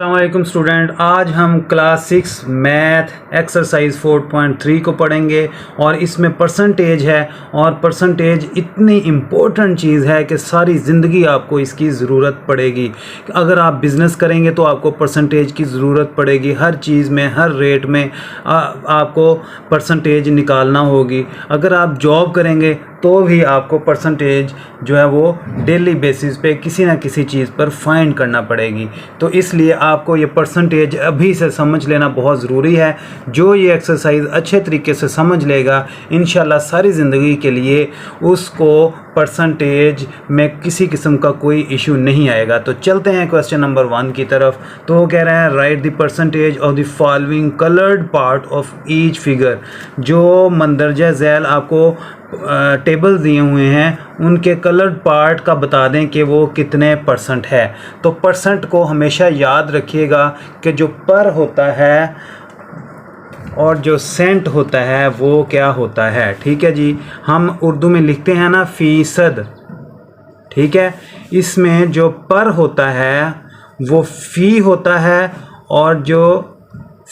अस्सलामुअलैकुम स्टूडेंट, आज हम क्लास 6 मैथ एक्सरसाइज 4.3 को पढ़ेंगे और इसमें परसेंटेज है। और परसेंटेज इतनी इम्पोर्टेंट चीज़ है कि सारी ज़िंदगी आपको इसकी ज़रूरत पड़ेगी। अगर आप बिज़नेस करेंगे तो आपको परसेंटेज की ज़रूरत पड़ेगी। हर चीज़ में, हर रेट में आपको परसेंटेज निकालना होगी। अगर आप जॉब करेंगे तो भी आपको परसेंटेज जो है वो डेली बेसिस पे किसी ना किसी चीज़ पर फाइंड करना पड़ेगी। तो इसलिए आपको ये परसेंटेज अभी से समझ लेना बहुत ज़रूरी है। जो ये एक्सरसाइज अच्छे तरीके से समझ लेगा, इंशाल्लाह सारी ज़िंदगी के लिए उसको परसेंटेज में किसी किस्म का कोई इशू नहीं आएगा। तो चलते हैं क्वेश्चन नंबर 1 की तरफ। तो वो कह रहे हैं right the percentage of the following coloured part of each figure. जो मंदरजा झैल आपको टेबल दिए हुए हैं उनके कलर्ड पार्ट का बता दें कि वो कितने परसेंट है। तो परसेंट को हमेशा याद रखिएगा कि जो पर होता है और जो सेंट होता है वो क्या होता है। ठीक है जी, हम उर्दू में लिखते हैं ना फ़ीसद, ठीक है। इसमें जो पर होता है वो फ़ी होता है और जो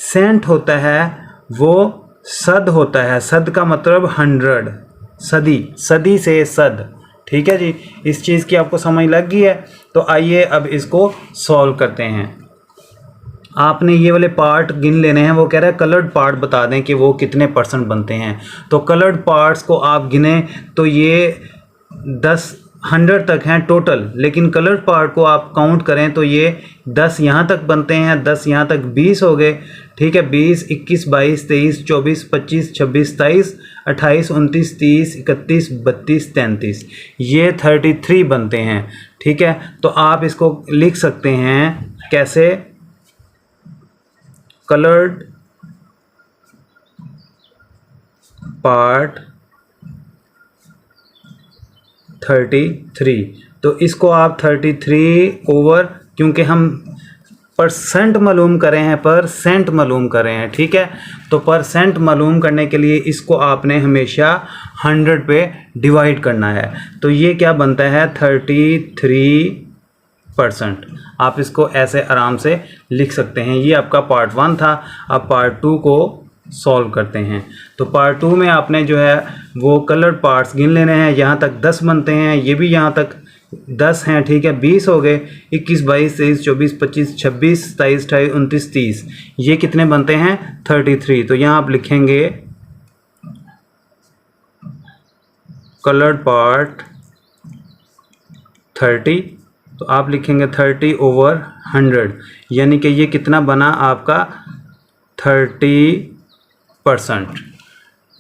सेंट होता है वो सद होता है। सद का मतलब 100, सदी, सदी से सद। ठीक है जी, इस चीज़ की आपको समझ लग गई है। तो आइए अब इसको सॉल्व करते हैं। आपने ये वाले पार्ट गिन लेने हैं। वो कह रहा है कलर्ड पार्ट बता दें कि वो कितने परसेंट बनते हैं। तो कलर्ड पार्ट्स को आप गिने तो ये 100 तक हैं टोटल, लेकिन कलर्ड पार्ट को आप काउंट करें तो ये 10 यहाँ तक बनते हैं, 10 यहाँ तक 20 हो गए। ठीक है, 20, 21, 22, 23, 24, 25, 26, 27, 28, 29, 30, 31, 32, 33, ये 33 बनते हैं। ठीक है, तो आप इसको लिख सकते हैं कैसे, कलर्ड पार्ट 33। तो इसको आप 33 ओवर, क्योंकि हम परसेंट मालूम कर रहे हैं, परसेंट मालूम कर रहे हैं। ठीक है, तो परसेंट मालूम करने के लिए इसको आपने हमेशा 100 पे डिवाइड करना है। तो ये क्या बनता है 33%। आप इसको ऐसे आराम से लिख सकते हैं। ये आपका पार्ट 1 था। अब पार्ट 2 को सॉल्व करते हैं। तो पार्ट 2 में आपने जो है वो कलर पार्ट्स गिन लेने हैं। यहाँ तक 10 बनते हैं, ये भी यहाँ तक 10 हैं। ठीक है, 20 हो गए, 21, 22, 23, 24, 25, 26, 27, 28, 29, 30, ये कितने बनते हैं 33। तो यहाँ आप लिखेंगे कलर्ड पार्ट 30। तो आप लिखेंगे 30 ओवर 100, यानी कि ये कितना बना आपका 30%।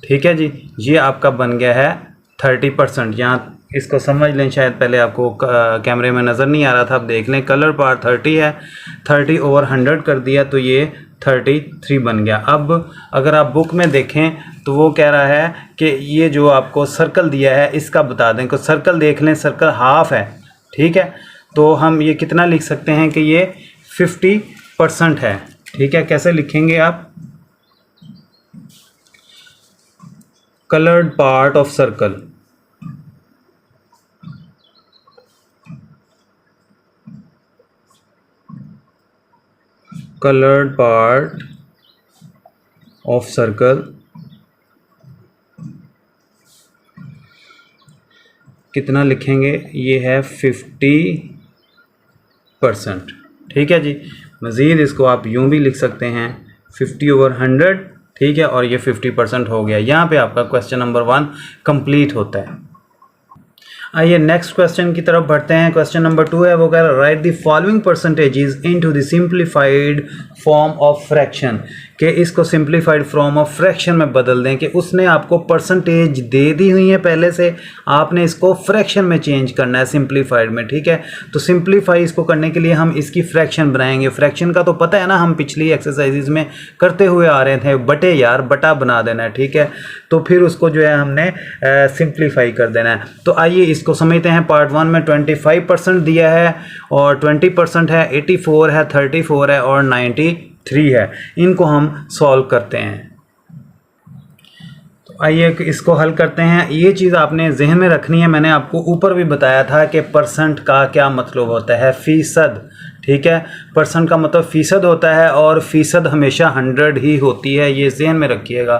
ठीक है जी, ये आपका बन गया है 30%। यहाँ इसको समझ लें, शायद पहले आपको कैमरे में नज़र नहीं आ रहा था, अब देख लें। कलर पार्ट 30 है, 30 ओवर 100 कर दिया तो ये 33 बन गया। अब अगर आप बुक में देखें तो वो कह रहा है कि ये जो आपको सर्कल दिया है इसका बता दें। तो सर्कल देख लें, सर्कल हाफ है। ठीक है, तो हम ये कितना लिख सकते हैं कि ये 50% है। ठीक है, कैसे लिखेंगे आप, coloured part of circle, coloured part of circle कितना लिखेंगे, ये है 50%। ठीक है जी, मज़ीद इसको आप यूं भी लिख सकते हैं 50 ओवर 100। ठीक है, और ये 50% हो गया। यहाँ पे आपका क्वेश्चन नंबर 1 कंप्लीट होता है। आइए नेक्स्ट क्वेश्चन की तरफ बढ़ते हैं। क्वेश्चन नंबर 2 है, वो कह रहा है right the following percentages into the simplified form of fraction. कि इसको सिंप्लीफाइड फॉर्म ऑफ फ्रैक्शन में बदल दें। कि उसने आपको परसेंटेज दे दी हुई है पहले से, आपने इसको फ्रैक्शन में चेंज करना है सिंप्लीफाइड में। ठीक है, तो सिंप्लीफाई इसको करने के लिए हम इसकी फ्रैक्शन बनाएंगे। फ्रैक्शन का तो पता है ना, हम पिछली एक्सरसाइजेज में करते हुए आ रहे थे, बटे यार बटा बना देना है। ठीक है, तो फिर उसको जो है हमने सिंप्लीफाई कर देना है। तो आइए इसको समझते हैं। पार्ट 1 में 25% दिया है और 20% है, 84 है, 34 है और 93 है। इनको हम सॉल्व करते हैं। तो आइए इसको हल करते हैं। ये चीज़ आपने जहन में रखनी है। मैंने आपको ऊपर भी बताया था कि परसेंट का क्या मतलब होता है, फ़ीसद। ठीक है। परसेंट का मतलब फ़ीसद होता है और फ़ीसद हमेशा 100 ही होती है, ये ज़हन में रखिएगा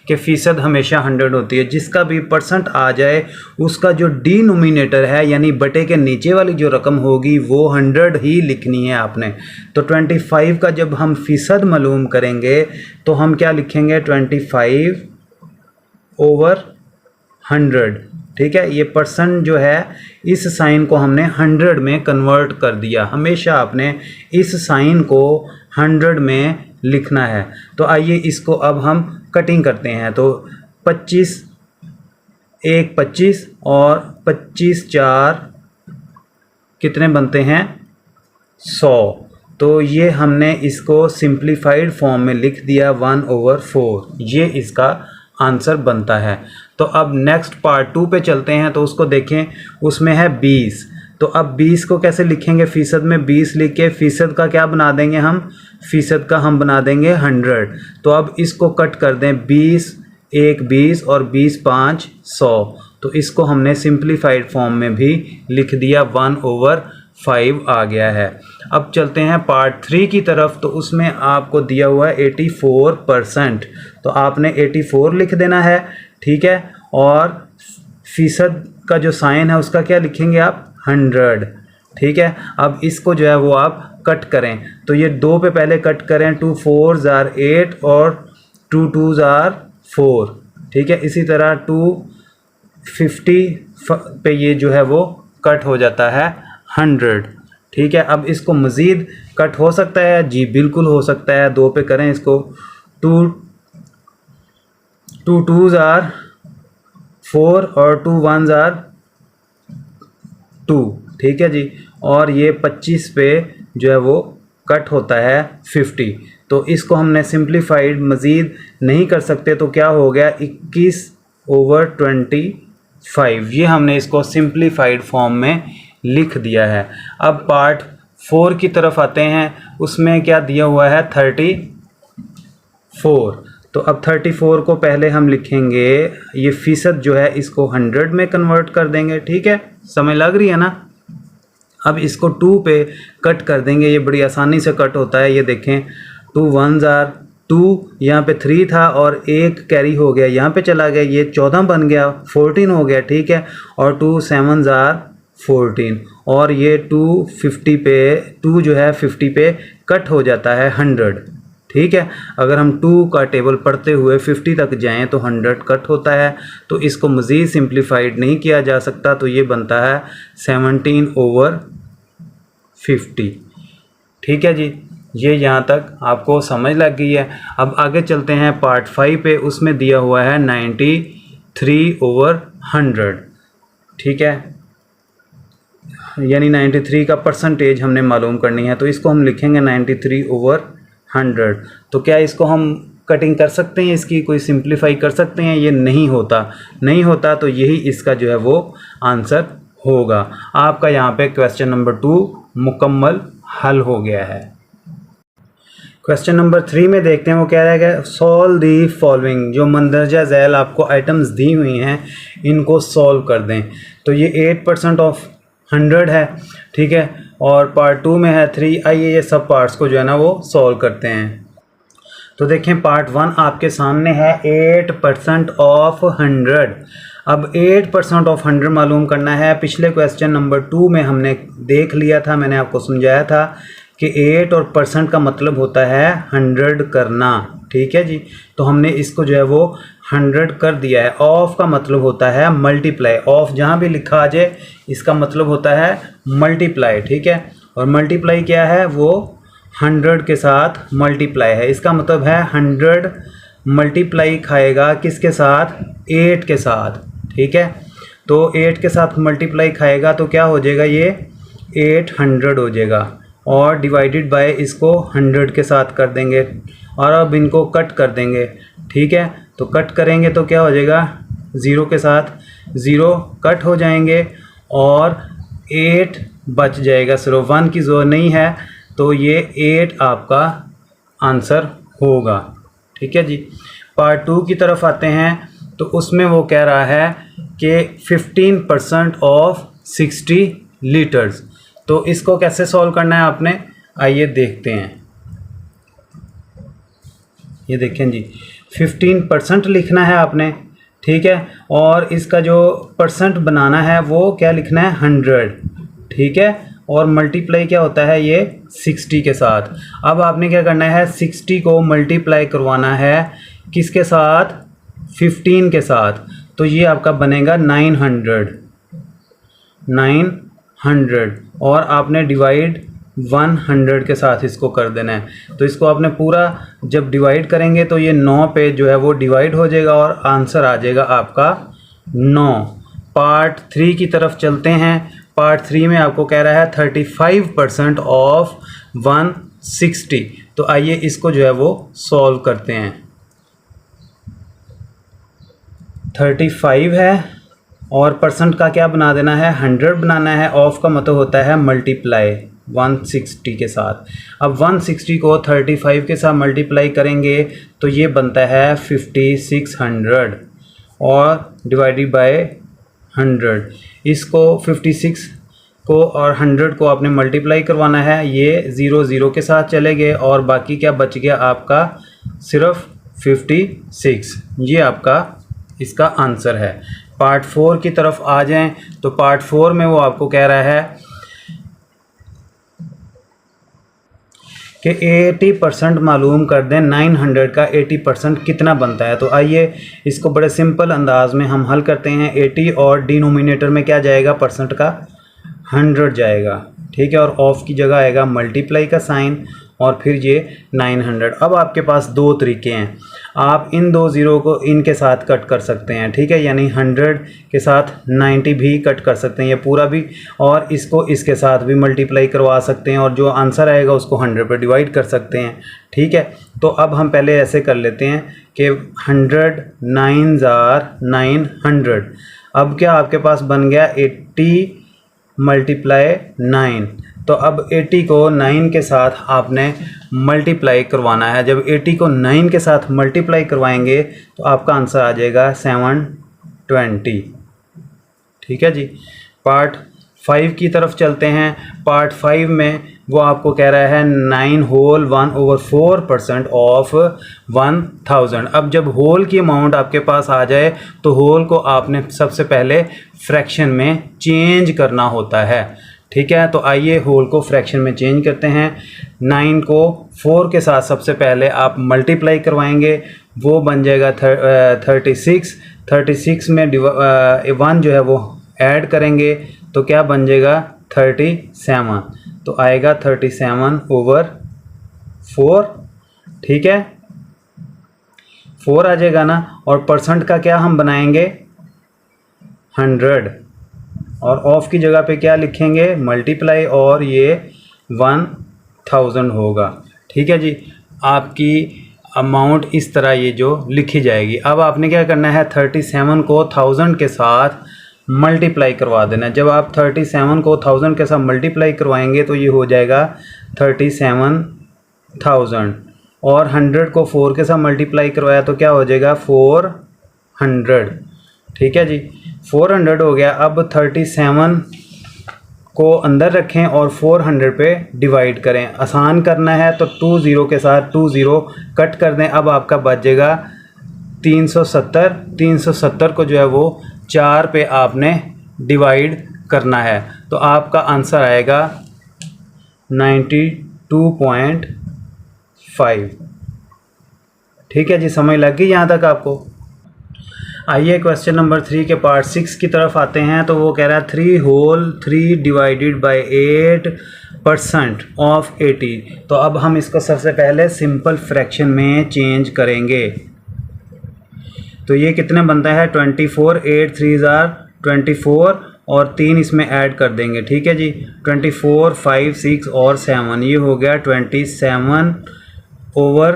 कि फ़ीसद हमेशा 100 होती है। जिसका भी परसेंट आ जाए उसका जो डिनोमिनेटर है यानी बटे के नीचे वाली जो रकम होगी वो 100 ही लिखनी है आपने। तो 25 का जब हम फ़ीसद मालूम करेंगे तो हम क्या लिखेंगे 25/100। ठीक है, ये परसेंट जो है इस साइन को हमने 100 में कन्वर्ट कर दिया। हमेशा आपने इस साइन को 100 में लिखना है। तो आइए इसको अब हम कटिंग करते हैं। तो 25 1 25 और 25 4 कितने बनते हैं 100। तो ये हमने इसको सिंप्लीफाइड फॉर्म में लिख दिया 1/4। ये इसका आंसर बनता है। तो अब नेक्स्ट पार्ट 2 पे चलते हैं। तो उसको देखें, उसमें है 20। तो अब 20 को कैसे लिखेंगे, फ़ीसद में 20 लिख के फ़ीसद का क्या बना देंगे हम, फ़ीसद का हम बना देंगे 100। तो अब इसको कट कर दें, 20 1 20 और 20 5 100। तो इसको हमने सिंप्लीफाइड फॉर्म में भी लिख दिया 1/5 आ गया है। अब चलते हैं पार्ट 3 की तरफ। तो उसमें आपको दिया हुआ है 84%। तो आपने 84 लिख देना है, ठीक है। और फ़ीसद का जो साइन है उसका क्या लिखेंगे आप 100, ठीक है। अब इसको जो है वो आप कट करें। तो ये 2 पे पहले कट करें, 2 4 जार 8 और 2 2 जार 4, ठीक है। इसी तरह 250 पे ये जो है वो कट हो जाता है 100, ठीक है। अब इसको मज़ीद कट हो सकता है, जी बिल्कुल हो सकता है। 2 पे करें इसको, 2 2 जार 4 और 2 1 जार 2, ठीक है जी। और ये 25 पे जो है वो कट होता है 50। तो इसको हमने सिंप्लीफाइड मज़ीद नहीं कर सकते, तो क्या हो गया 21/25। ये हमने इसको सिंप्लीफाइड फॉर्म में लिख दिया है। अब पार्ट 4 की तरफ आते हैं। उसमें क्या दिया हुआ है 34। तो अब 34 को पहले हम लिखेंगे, ये फ़ीसद जो है इसको 100 में कन्वर्ट कर देंगे, ठीक है। समझ लग रही है ना। अब इसको 2 पे कट कर देंगे, ये बड़ी आसानी से कट होता है। ये देखें, 2 1 जार 2, यहाँ पे 3 था और 1 कैरी हो गया, यहाँ पे चला गया, ये 14 बन गया, 14 हो गया, ठीक है। और 2 7 जार 14 और ये 250 पे 2 जो है 50 पे कट हो जाता है 100, ठीक है। अगर हम 2 का टेबल पढ़ते हुए 50 तक जाएं तो 100 कट होता है। तो इसको मज़ीद सिंप्लीफाइड नहीं किया जा सकता। तो ये बनता है 17/50, ठीक है जी। ये यहाँ तक आपको समझ लग गई है। अब आगे चलते हैं पार्ट 5 पे। उसमें दिया हुआ है 93/100, ठीक है। यानी 93 का परसेंटेज हमने मालूम करनी है। तो इसको हम लिखेंगे 93/100। तो क्या इसको हम कटिंग कर सकते हैं, इसकी कोई सिंप्लीफाई कर सकते हैं? ये नहीं होता। तो यही इसका जो है वो आंसर होगा। आपका यहाँ पे क्वेश्चन नंबर 2 मुकम्मल हल हो गया है। क्वेश्चन नंबर 3 में देखते हैं वो कह रहा है कि सॉल्व दी फॉलोइंग। जो मंदरजा झैल आपको आइटम्स दी हुई हैं इनको सॉल्व कर दें। तो ये 8% ऑफ 100 है, ठीक है। और पार्ट 2 में है 3। आइए ये सब पार्ट्स को जो है ना वो सॉल्व करते हैं। तो देखें, पार्ट 1 आपके सामने है 8% ऑफ 100। अब 8% ऑफ 100 मालूम करना है। पिछले क्वेश्चन नंबर 2 में हमने देख लिया था, मैंने आपको समझाया था कि 8 और परसेंट का मतलब होता है 100 करना, ठीक है जी। तो हमने इसको जो है वो 100 कर दिया है। ऑफ का मतलब होता है मल्टीप्लाई। ऑफ जहाँ भी लिखा आ जाए इसका मतलब होता है मल्टीप्लाई, ठीक है। और मल्टीप्लाई क्या है, वो 100 के साथ मल्टीप्लाई है। इसका मतलब है 100 मल्टीप्लाई खाएगा किसके साथ, 8 के साथ, ठीक है। तो 8 के साथ मल्टीप्लाई खाएगा तो क्या हो जाएगा, ये 800 हो जाएगा। और डिवाइडेड बाय इसको 100 के साथ कर देंगे। और अब इनको कट कर देंगे, ठीक है। तो कट करेंगे तो क्या हो जाएगा, 0 के साथ 0 कट हो जाएंगे और 8 बच जाएगा। सिर्फ 1 की ज़रूरत नहीं है। तो ये 8 आपका आंसर होगा, ठीक है जी। पार्ट 2 की तरफ आते हैं। तो उसमें वो कह रहा है कि 15% ऑफ 60 लीटर्स। तो इसको कैसे सॉल्व करना है आपने, आइए देखते हैं। ये देखें जी, 15% लिखना है आपने, ठीक है। और इसका जो परसेंट बनाना है वो क्या लिखना है, 100, ठीक है। और मल्टीप्लाई क्या होता है, ये 60 के साथ। अब आपने क्या करना है, 60 को मल्टीप्लाई करवाना है किसके साथ, 15 के साथ। तो ये आपका बनेगा 900 और आपने डिवाइड 100 के साथ इसको कर देना है। तो इसको आपने पूरा जब डिवाइड करेंगे तो ये 9 पे जो है वो डिवाइड हो जाएगा और आंसर आ जाएगा आपका 9। पार्ट 3 की तरफ चलते हैं। पार्ट 3 में आपको कह रहा है 35% ऑफ 160। तो आइए इसको जो है वो सॉल्व करते हैं। 35 है और परसेंट का क्या बना देना है, 100 बनाना है। ऑफ का मतलब होता है मल्टीप्लाई 160 के साथ। अब 160 को 35 के साथ मल्टीप्लाई करेंगे तो ये बनता है 5600 और डिवाइडेड बाय 100। इसको 56 को और 100 को आपने मल्टीप्लाई करवाना है। ये 0 0 के साथ चले गए और बाकी क्या बच गया आपका, सिर्फ 56। ये आपका इसका आंसर है। पार्ट 4 की तरफ आ जाएं तो पार्ट 4 में वो आपको कह रहा है कि 80% मालूम कर दें, 900 का 80% कितना बनता है। तो आइए इसको बड़े सिंपल अंदाज में हम हल करते हैं। 80 और डिनोमिनेटर में क्या जाएगा, परसेंट का 100 जाएगा, ठीक है। और ऑफ की जगह आएगा मल्टीप्लाई का साइन और फिर ये 900। अब आपके पास दो तरीके हैं, आप इन दो ज़ीरो को इनके साथ कट कर सकते हैं, ठीक है। यानी 100 के साथ 90 भी कट कर सकते हैं, ये पूरा भी, और इसको इसके साथ भी मल्टीप्लाई करवा सकते हैं और जो आंसर आएगा उसको 100 पर डिवाइड कर सकते हैं, ठीक है। तो अब हम पहले ऐसे कर लेते हैं कि 100 9s are 900। अब क्या आपके पास बन गया 80 मल्टीप्लाई 9। तो अब 80 को 9 के साथ आपने मल्टीप्लाई करवाना है। जब 80 को 9 के साथ मल्टीप्लाई करवाएंगे तो आपका आंसर आ जाएगा 720, ठीक है जी। पार्ट 5 की तरफ चलते हैं। पार्ट 5 में वो आपको कह रहा है 9 होल 1/4% ऑफ 1000। अब जब होल की अमाउंट आपके पास आ जाए तो होल को आपने सबसे पहले फ्रैक्शन में चेंज करना होता है, ठीक है। तो आइए होल को फ्रैक्शन में चेंज करते हैं। 9 को 4 के साथ सबसे पहले आप मल्टीप्लाई करवाएंगे, वो बन जाएगा 36। 36 में 1 जो है वो ऐड करेंगे तो क्या बन जाएगा 37। तो आएगा 37/4, ठीक है। 4 आ जाएगा ना। और परसेंट का क्या हम बनाएंगे 100 और ऑफ की जगह पे क्या लिखेंगे मल्टीप्लाई और ये 1000 होगा, ठीक है जी। आपकी अमाउंट इस तरह ये जो लिखी जाएगी। अब आपने क्या करना है 37 को 1000 के साथ मल्टीप्लाई करवा देना। जब आप 37 को 1000 के साथ मल्टीप्लाई करवाएंगे तो ये हो जाएगा 37,000 और 100 को 4 के साथ मल्टीप्लाई करवाया तो क्या हो जाएगा 400, ठीक है जी। 400 हो गया। अब 37 को अंदर रखें और 400 पे डिवाइड करें। आसान करना है तो 2 0 के साथ 2 0 कट कर दें। अब आपका बच जाएगा 370। 370 को जो है वो 4 पे आपने डिवाइड करना है तो आपका आंसर आएगा 92.5, ठीक है जी। समझ लग गई यहाँ तक आपको। आइए क्वेश्चन नंबर 3 के पार्ट 6 की तरफ आते हैं। तो वो कह रहा है 3 होल 3 डिवाइडेड बाय 8% ऑफ 80। तो अब हम इसको सबसे पहले सिंपल फ्रैक्शन में चेंज करेंगे। तो ये कितने बनता है 24। 8 3s are 24 और 3 इसमें ऐड कर देंगे, ठीक है जी। 24 5 6 और 7, ये हो गया 27 ओवर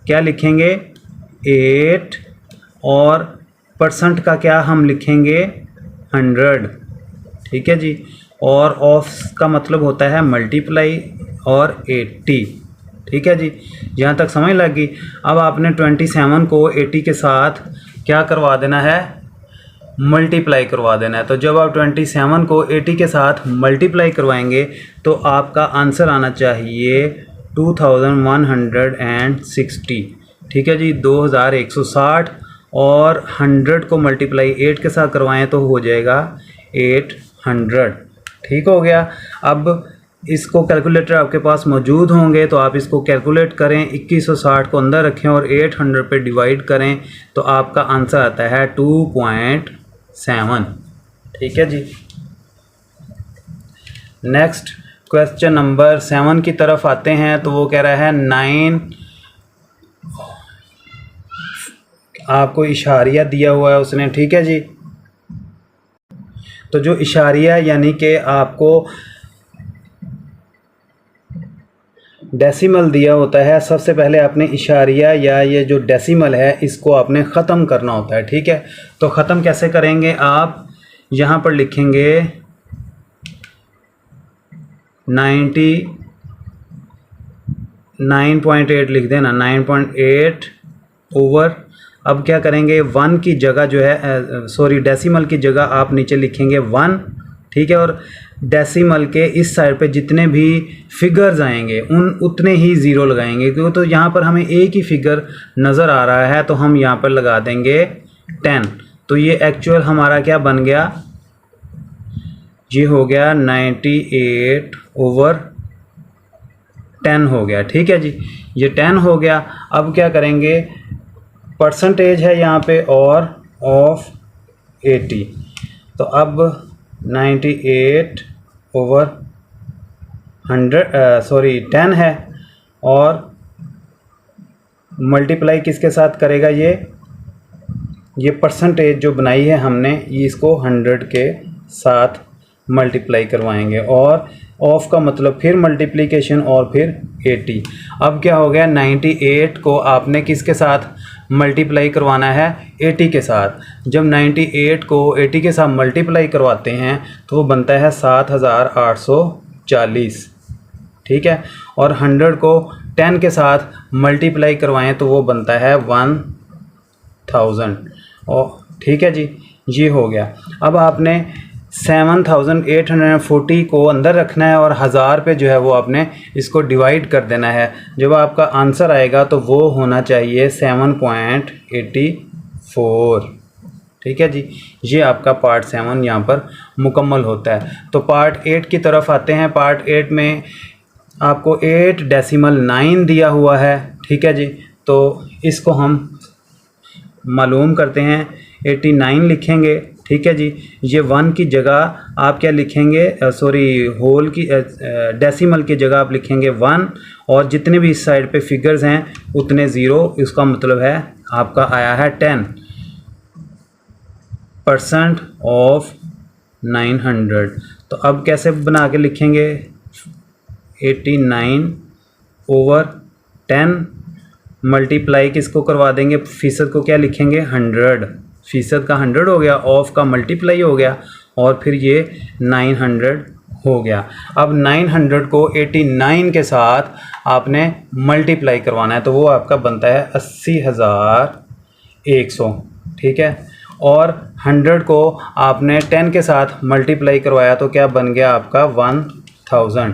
क्या लिखेंगे 8 और परसेंट का क्या हम लिखेंगे 100, ठीक है जी। और ऑफ का मतलब होता है मल्टीप्लाई और 80, ठीक है जी। यहाँ तक समझ लगी। अब आपने 27 को 80 के साथ क्या करवा देना है मल्टीप्लाई करवा देना है। तो जब आप 27 को 80 के साथ मल्टीप्लाई करवाएंगे तो आपका आंसर आना चाहिए 2160। ठीक है जी, 2160। और 100 को मल्टीप्लाई 8 के साथ करवाएं तो हो जाएगा 800। ठीक हो गया। अब इसको कैलकुलेटर आपके पास मौजूद होंगे तो आप इसको कैलकुलेट करें, 2160 को अंदर रखें और 800 पे डिवाइड करें तो आपका आंसर आता है 2.7। ठीक है जी। नेक्स्ट क्वेश्चन नंबर 7 की तरफ आते हैं। तो वो कह रहा है 9, आपको इशारिया दिया हुआ है उसने। ठीक है जी। तो जो इशारिया यानी कि आपको डेसिमल दिया होता है, सबसे पहले आपने इशारिया या ये जो डेसिमल है इसको आपने ख़त्म करना होता है। ठीक है, तो ख़त्म कैसे करेंगे, आप यहाँ पर लिखेंगे 9.8 लिख देना, 9.8 ओवर। अब क्या करेंगे, 1 की जगह जो है सॉरी डेसिमल की जगह आप नीचे लिखेंगे 1। ठीक है, और डेसिमल के इस साइड पे जितने भी फिगर्स आएंगे उतने ही ज़ीरो लगाएंगे, क्योंकि तो यहाँ पर हमें एक ही फिगर नज़र आ रहा है तो हम यहाँ पर लगा देंगे 10। तो ये एक्चुअल हमारा क्या बन गया, ये हो गया 98/10 हो गया। ठीक है जी, ये 10 हो गया। अब क्या करेंगे, परसेंटेज है यहाँ पे और ऑफ 80। तो अब 98/10 है और मल्टीप्लाई किसके साथ करेगा, ये परसेंटेज जो बनाई है हमने ये इसको 100 के साथ मल्टीप्लाई करवाएंगे और ऑफ का मतलब फिर मल्टीप्लिकेशन और फिर 80। अब क्या हो गया, 98 को आपने किसके साथ मल्टीप्लाई करवाना है, 80 के साथ। जब 98 को 80 के साथ मल्टीप्लाई करवाते हैं तो वो बनता है 7840। ठीक है, और 100 को 10 के साथ मल्टीप्लाई करवाएं तो वो बनता है 1000। और ठीक है जी, ये हो गया। अब आपने 7840 को अंदर रखना है और 1000 पे जो है वो आपने इसको डिवाइड कर देना है। जब आपका आंसर आएगा तो वो होना चाहिए 7.84। ठीक है जी, ये आपका पार्ट 7 यहाँ पर मुकम्मल होता है। तो पार्ट 8 की तरफ आते हैं। पार्ट 8 में आपको 8.9 दिया हुआ है। ठीक है जी, तो इसको हम मालूम करते हैं, 89 लिखेंगे। ठीक है जी, ये 1 की जगह आप क्या लिखेंगे, सॉरी होल की डेसिमल की जगह आप लिखेंगे 1 और जितने भी इस साइड पे फिगर्स हैं उतने ज़ीरो। इसका मतलब है आपका आया है 10% ऑफ 900। तो अब कैसे बना के लिखेंगे, 89/10 मल्टीप्लाई किसको करवा देंगे, फ़ीसद को क्या लिखेंगे, 100। फ़ीसद का 100 हो गया, ऑफ का मल्टीप्लाई हो गया और फिर ये 900 हो गया। अब 900 को 89 के साथ आपने मल्टीप्लाई करवाना है तो वो आपका बनता है 80,100। ठीक है, और 100 को आपने 10 के साथ मल्टीप्लाई करवाया तो क्या बन गया आपका 1000।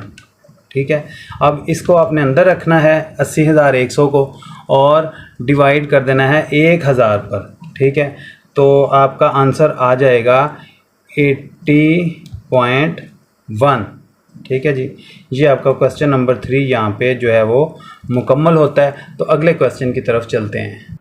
ठीक है, अब इसको आपने अंदर रखना है 80,100 को और डिवाइड कर देना है 1000 पर। ठीक है, तो आपका आंसर आ जाएगा 80.1। ठीक है जी, ये आपका क्वेश्चन नंबर 3 यहाँ पे जो है वो मुकम्मल होता है। तो अगले क्वेश्चन की तरफ चलते हैं।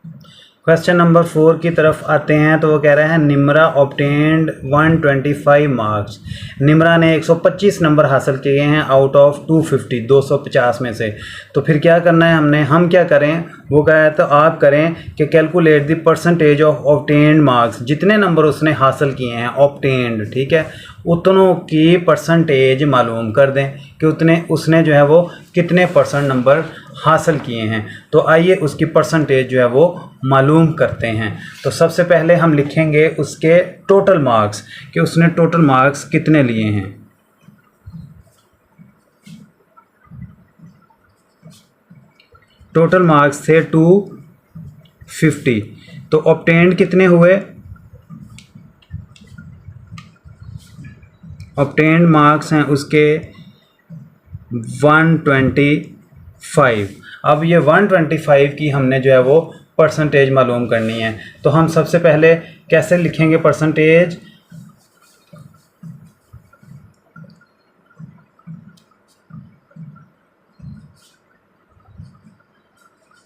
क्वेश्चन नंबर 4 की तरफ आते हैं। तो वो कह रहे हैं निम्रा ऑब्टेन्ड 125 मार्क्स। निम्रा ने 125 नंबर हासिल किए हैं आउट ऑफ 250, 250 में से। तो फिर क्या करना है हम क्या करें, वो कहा है तो आप करें कि calculate the percentage of obtained marks. जितने नंबर उसने हासिल किए हैं ऑब्टेन्ड, ठीक है, उतनों की परसेंटेज मालूम कर दें कि उसने जो है वो कितने % नंबर हासिल किए हैं। तो आइए उसकी परसेंटेज जो है वो मालूम करते हैं। तो सबसे पहले हम लिखेंगे उसके टोटल मार्क्स कि उसने टोटल मार्क्स कितने लिए हैं। टोटल मार्क्स थे 250, तो ऑब्टेन्ड कितने हुए ऑब्टेन्ड मार्क्स हैं उसके 125। अब ये 125 की हमने जो है वो परसेंटेज मालूम करनी है। तो हम सबसे पहले कैसे लिखेंगे percentage?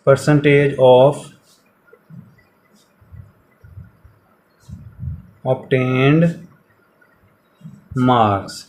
Percentage of obtained marks.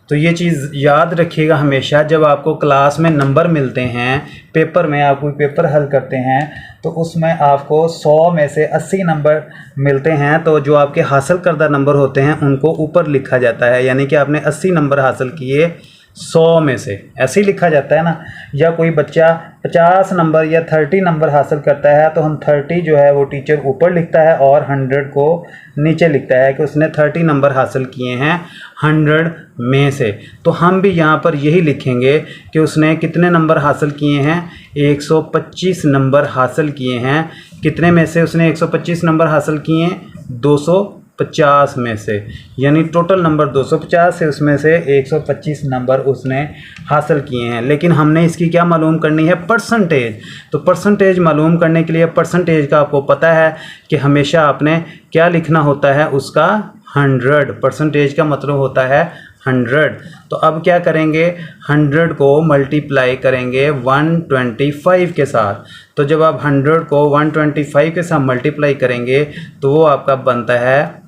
तो ये चीज़ याद रखिएगा हमेशा, जब आपको क्लास में नंबर मिलते हैं, पेपर में आप कोई पेपर हल करते हैं तो उसमें आपको 100 में से 80 नंबर मिलते हैं, तो जो आपके हासिल करदा नंबर होते हैं उनको ऊपर लिखा जाता है, यानी कि आपने 80 नंबर हासिल किए 100 में से, ऐसे ही लिखा जाता है ना। या कोई बच्चा 50 नंबर या 30 नंबर हासिल करता है तो हम 30 जो है वो टीचर ऊपर लिखता है और 100 को नीचे लिखता है कि उसने 30 नंबर हासिल किए हैं 100 में से। तो हम भी यहाँ पर यही लिखेंगे कि उसने कितने नंबर हासिल किए हैं, 125 नंबर हासिल किए हैं। कितने में से उसने 125 नंबर हासिल किए हैं? 250 में से, यानी टोटल नंबर 250 है, उसमें से 125 नंबर उसने हासिल किए हैं। लेकिन हमने इसकी क्या मालूम करनी है? परसेंटेज। तो परसेंटेज मालूम करने के लिए परसेंटेज का आपको पता है कि हमेशा आपने क्या लिखना होता है उसका 100। परसेंटेज का मतलब होता है 100। तो अब क्या करेंगे? 100 को मल्टीप्लाई करेंगे 125 के साथ। तो जब आप 100 को 125 के साथ मल्टीप्लाई करेंगे तो वो आपका बनता है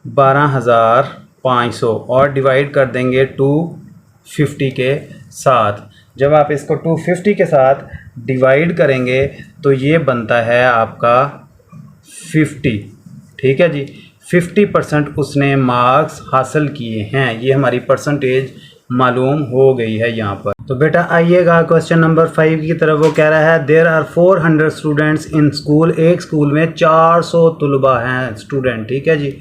12,500 और डिवाइड कर देंगे 250 के साथ। जब आप इसको 250 के साथ डिवाइड करेंगे तो ये बनता है आपका 50। ठीक है जी, 50% उसने मार्क्स हासिल किए हैं। ये हमारी परसेंटेज मालूम हो गई है यहाँ पर। तो बेटा आइएगा क्वेश्चन नंबर 5 की तरफ। वो कह रहा है there are 400 students in school. एक स्कूल में 400 तलबा हैं, स्टूडेंट। ठीक है जी,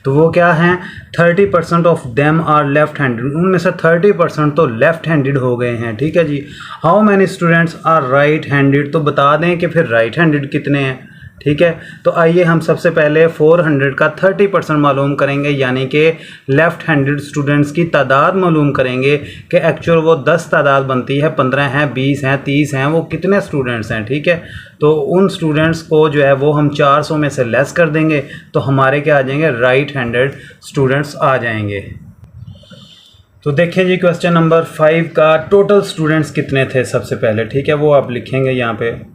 तो वो क्या हैं? 30% of them are left handed. उनमें से 30% तो लेफ्ट हैंडेड हो गए हैं। ठीक है जी। How many students are right handed? तो बता दें कि फिर राइट हैंडेड कितने हैं। ठीक है, तो आइए हम सबसे पहले 400 का 30% मालूम करेंगे, यानी कि लेफ़्ट हैंडेड स्टूडेंट्स की तादाद मालूम करेंगे कि एक्चुअल वो 10 तादाद बनती है, 15 हैं, 20 हैं, 30 हैं, वो कितने स्टूडेंट्स हैं। ठीक है, तो उन स्टूडेंट्स को जो है वो हम 400 में से लेस कर देंगे तो हमारे क्या आ जाएंगे? राइट हैंडेड स्टूडेंट्स आ जाएंगे। तो देखिए जी, क्वेश्चन नंबर 5 का टोटल स्टूडेंट्स कितने थे सबसे पहले। ठीक है, वो आप लिखेंगे यहाँ पे।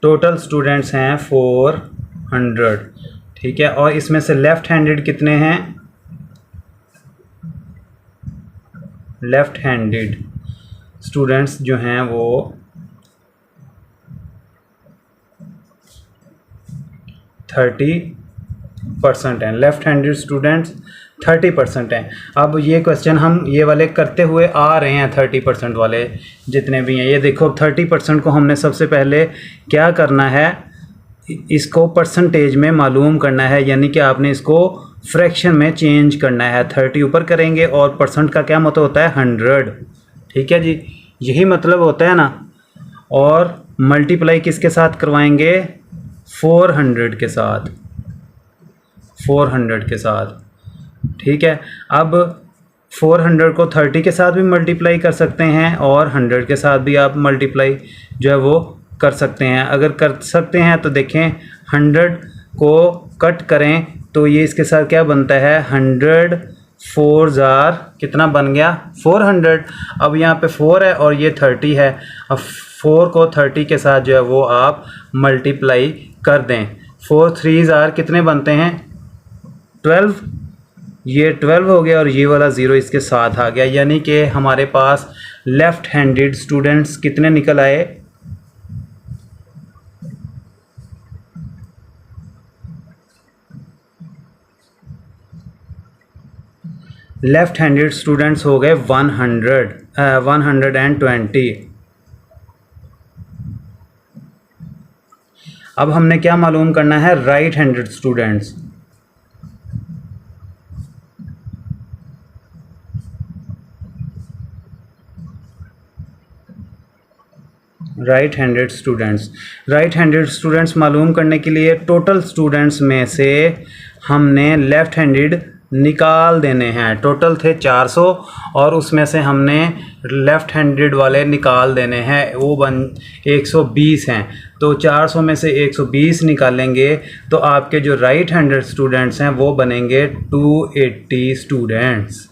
टोटल स्टूडेंट्स हैं 400। ठीक है, और इसमें से लेफ़्ट हैंडेड कितने हैं? लेफ़्ट हैंडेड स्टूडेंट्स जो हैं वो 30% हैं। लेफ़्ट हैंडेड स्टूडेंट्स 30% हैं। अब ये क्वेश्चन हम ये वाले करते हुए आ रहे हैं, 30% वाले जितने भी हैं। ये देखो, 30% को हमने सबसे पहले क्या करना है? इसको परसेंटेज में मालूम करना है, यानी कि आपने इसको फ्रैक्शन में चेंज करना है। 30 ऊपर करेंगे और परसेंट का क्या मतलब होता है? 100। ठीक है जी, यही मतलब होता है ना। और मल्टीप्लाई किसके साथ करवाएंगे? 400 के साथ, 400 के साथ। ठीक है, अब 400 को 30 के साथ भी मल्टीप्लाई कर सकते हैं और 100 के साथ भी आप मल्टीप्लाई जो है वो कर सकते हैं। अगर कर सकते हैं तो देखें, 100 को कट करें तो ये इसके साथ क्या बनता है? 100 4 ज़ार कितना बन गया? 400। अब यहाँ पे 4 है और ये 30 है। अब 4 को 30 के साथ जो है वो आप मल्टीप्लाई कर दें। 4 3 ज़ार कितने बनते हैं? 12। ये 12 हो गया और ये वाला 0 इसके साथ आ गया, यानी कि हमारे पास लेफ़्ट हैंडेड स्टूडेंट्स कितने निकल आए? लेफ़्ट हैंडेड स्टूडेंट्स हो गए 120। अब हमने क्या मालूम करना है? Right handed students. Right handed students. Right handed students मालूम करने के लिए टोटल स्टूडेंट्स में से हमने लेफ़्ट हैंडेड निकाल देने हैं। टोटल थे 400 और उसमें से हमने लेफ़्ट हैंडेड वाले निकाल देने हैं, वो 120 हैं। तो 400 में से 120 निकालेंगे तो आपके जो राइट हैंडेड स्टूडेंट्स हैं वो बनेंगे 280 स्टूडेंट्स।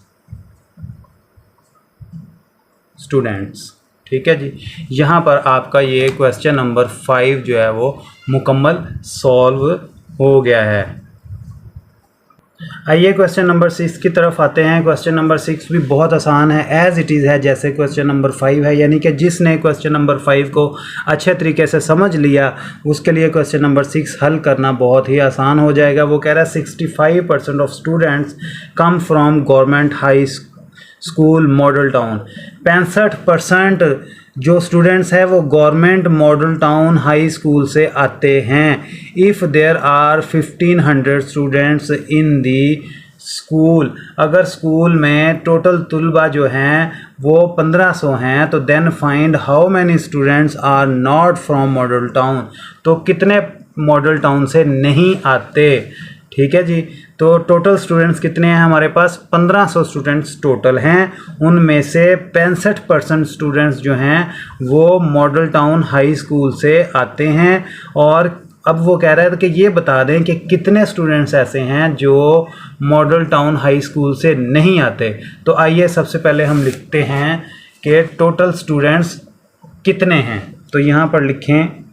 ठीक है जी, यहाँ पर आपका ये क्वेश्चन नंबर 5 जो है वो मुकम्मल सॉल्व हो गया है। आइए क्वेश्चन नंबर 6 की तरफ आते हैं। क्वेश्चन नंबर 6 भी बहुत आसान है, एज़ इट इज़ है जैसे क्वेश्चन नंबर 5 है, यानी कि जिसने क्वेश्चन नंबर 5 को अच्छे तरीके से समझ लिया उसके लिए क्वेश्चन नंबर 6 हल करना बहुत ही आसान हो जाएगा। वो कह रहा है 65% of students come from government high school model town. 65% जो स्टूडेंट्स हैं वो government model town high school से आते हैं। If there are 1500 students in the school, अगर स्कूल में टोटल तलबा जो हैं वो 1500 हैं तो then find how many students are not from model town, तो कितने मॉडल टाउन से नहीं आते। ठीक है जी, तो टोटल स्टूडेंट्स कितने हैं हमारे पास, 1500 स्टूडेंट्स टोटल हैं। उनमें से 65% स्टूडेंट्स जो हैं वो मॉडल टाउन हाई स्कूल से आते हैं। और अब वो कह रहा है कि ये बता दें कि कितने स्टूडेंट्स ऐसे हैं जो मॉडल टाउन हाई स्कूल से नहीं आते। तो आइए सबसे पहले हम लिखते हैं कि टोटल स्टूडेंट्स कितने हैं। तो यहाँ पर लिखें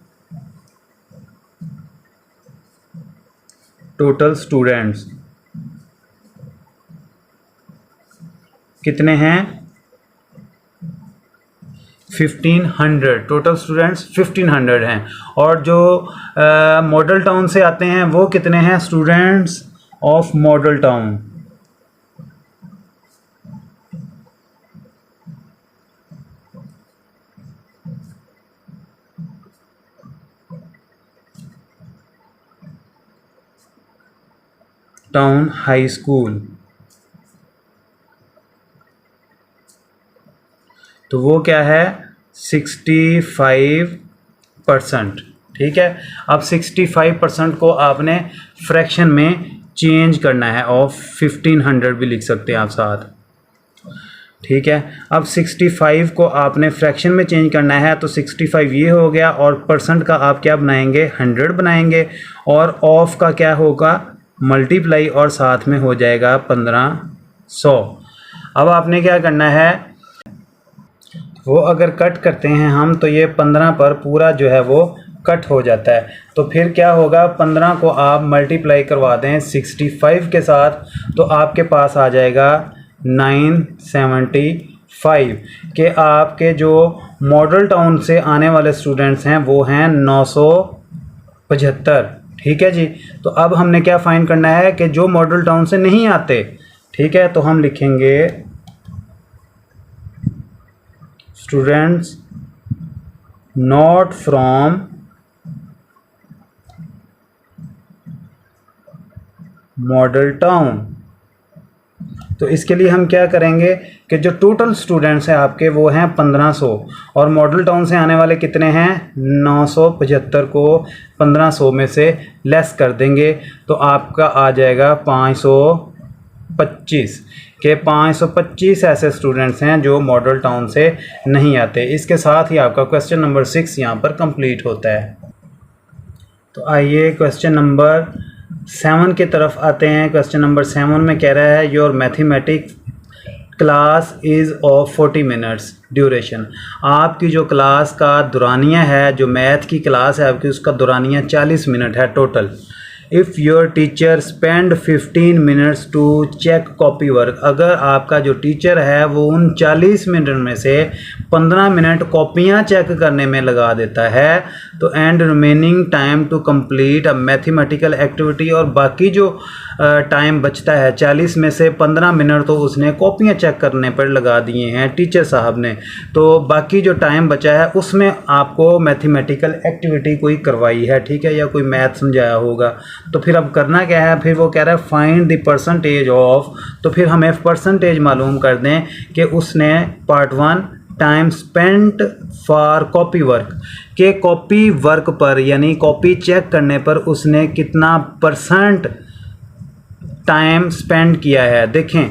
टोटल स्टूडेंट्स कितने हैं, 1500। टोटल स्टूडेंट्स 1500 हैं। और जो मॉडल टाउन से आते हैं वो कितने हैं, students of model town town high school, तो वो क्या है 65%। ठीक है, अब 65% को आपने फ्रैक्शन में चेंज करना है, ऑफ 1500 भी लिख सकते हैं आप साथ। ठीक है, अब 65 को आपने फ्रैक्शन में चेंज करना है तो 65 ये हो गया और परसेंट का आप क्या बनाएंगे, 100 बनाएंगे और ऑफ का क्या होगा, मल्टीप्लाई और साथ में हो जाएगा 1500। अब आपने क्या करना है, वो अगर कट करते हैं हम तो ये 15 पर पूरा जो है वो कट हो जाता है। तो फिर क्या होगा, 15 को आप मल्टीप्लाई करवा दें 65 के साथ तो आपके पास आ जाएगा 975 के आपके जो मॉडल टाउन से आने वाले स्टूडेंट्स हैं वो हैं 975। ठीक है जी, तो अब हमने क्या फाइंड करना है कि जो मॉडल टाउन से नहीं आते। ठीक है, तो हम लिखेंगे students not from model town. तो इसके लिए हम क्या करेंगे कि जो टोटल स्टूडेंट्स हैं आपके वो हैं 1500 और मॉडल टाउन से आने वाले कितने हैं 975 को 1500 में से लेस कर देंगे तो आपका आ जाएगा 525 के 525 ऐसे स्टूडेंट्स हैं जो मॉडल टाउन से नहीं आते। इसके साथ ही आपका क्वेश्चन नंबर 6 यहाँ पर कंप्लीट होता है। तो आइए क्वेश्चन नंबर 7 की तरफ आते हैं। क्वेश्चन नंबर 7 में कह रहा है your mathematics class is of 40 minutes duration. आपकी जो क्लास का दुरानिया है, जो मैथ की क्लास है आपकी, उसका दुरानिया 40 मिनट है total. If your teacher spend 15 minutes to check copy work, अगर आपका जो टीचर है वो उन 40 मिनट में से 15 मिनट कॉपियाँ चेक करने में लगा देता है तो and remaining time to complete a mathematical activity, और बाकी जो टाइम बचता है 40 में से 15 मिनट तो उसने कॉपियाँ चेक करने पर लगा दिए हैं टीचर साहब ने, तो बाकी जो टाइम बचा है उसमें आपको मैथमेटिकल एक्टिविटी कोई करवाई है, ठीक है, या कोई मैथ समझाया होगा। तो फिर अब करना क्या है, फिर वो कह रहा है फाइंड द परसेंटेज ऑफ, तो फिर हमें परसेंटेज मालूम कर दें कि उसने part 1 time spent for copy work, के कॉपी वर्क पर यानी कॉपी चेक करने पर उसने कितना % टाइम स्पेंड किया है। देखें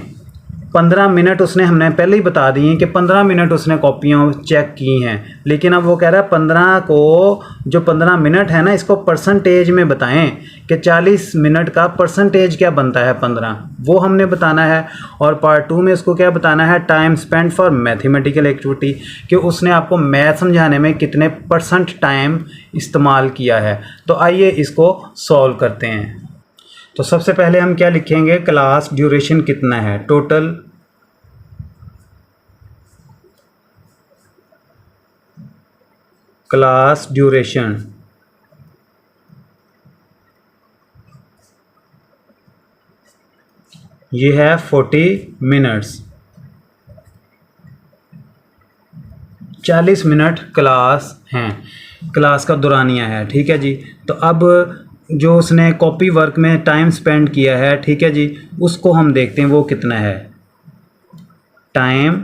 15 मिनट उसने, हमने पहले ही बता दिए कि 15 मिनट उसने कॉपियाँ चेक की हैं, लेकिन अब वो कह रहा है 15 को, जो 15 मिनट है ना, इसको परसेंटेज में बताएं कि 40 मिनट का परसेंटेज क्या बनता है 15, वो हमने बताना है। और पार्ट 2 में उसको क्या बताना है, time spend for mathematical activity, कि उसने आपको मैथ समझाने में कितने % टाइम इस्तेमाल किया है। तो आइए इसको सॉल्व करते हैं। तो सबसे पहले हम क्या लिखेंगे, क्लास ड्यूरेशन कितना है, टोटल क्लास ड्यूरेशन ये है 40 मिनट्स, 40 मिनट क्लास हैं, क्लास का दौरानिया है। ठीक है जी। तो अब जो उसने कॉपी वर्क में टाइम स्पेंड किया है, ठीक है जी, उसको हम देखते हैं वो कितना है। टाइम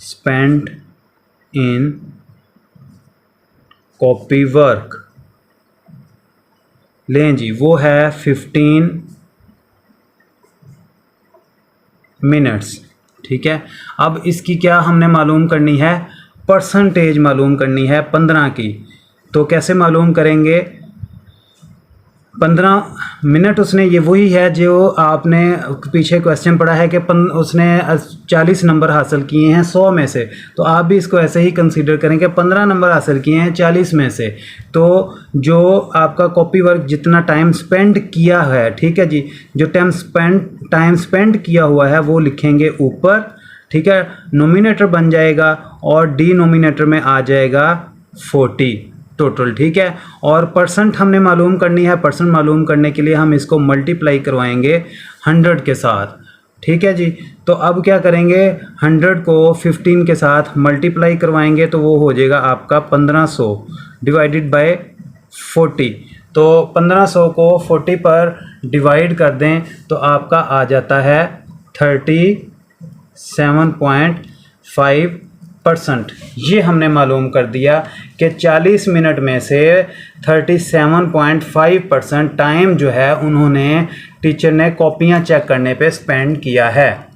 स्पेंड इन कॉपी वर्क, लें जी, वो है 15 मिनट्स। ठीक है। अब इसकी क्या हमने मालूम करनी है, परसेंटेज मालूम करनी है 15 की। तो कैसे मालूम करेंगे, 15 मिनट उसने, ये वही है जो आपने पीछे क्वेश्चन पढ़ा है कि उसने 40 नंबर हासिल किए हैं 100 में से, तो आप भी इसको ऐसे ही कंसीडर करें कि 15 नंबर हासिल किए हैं 40 में से। तो जो आपका कॉपी वर्क जितना टाइम स्पेंड किया है, ठीक है जी, जो टाइम स्पेंड किया हुआ है वो लिखेंगे ऊपर। ठीक है, नोमिनेटर बन जाएगा और डिनोमिनेटर में आ जाएगा 40 टोटल। ठीक है। और परसेंट हमने मालूम करनी है, परसेंट मालूम करने के लिए हम इसको मल्टीप्लाई करवाएंगे 100 के साथ। ठीक है जी। तो अब क्या करेंगे, 100 को 15 के साथ मल्टीप्लाई करवाएंगे तो वो हो जाएगा आपका 1500 डिवाइडेड बाय 40। तो 1500 को 40 पर डिवाइड कर दें तो आपका आ जाता है 37.5%। ये हमने मालूम कर दिया कि 40 मिनट में से 37.5% टाइम जो है उन्होंने, टीचर ने कॉपियां चेक करने पे स्पेंड किया है।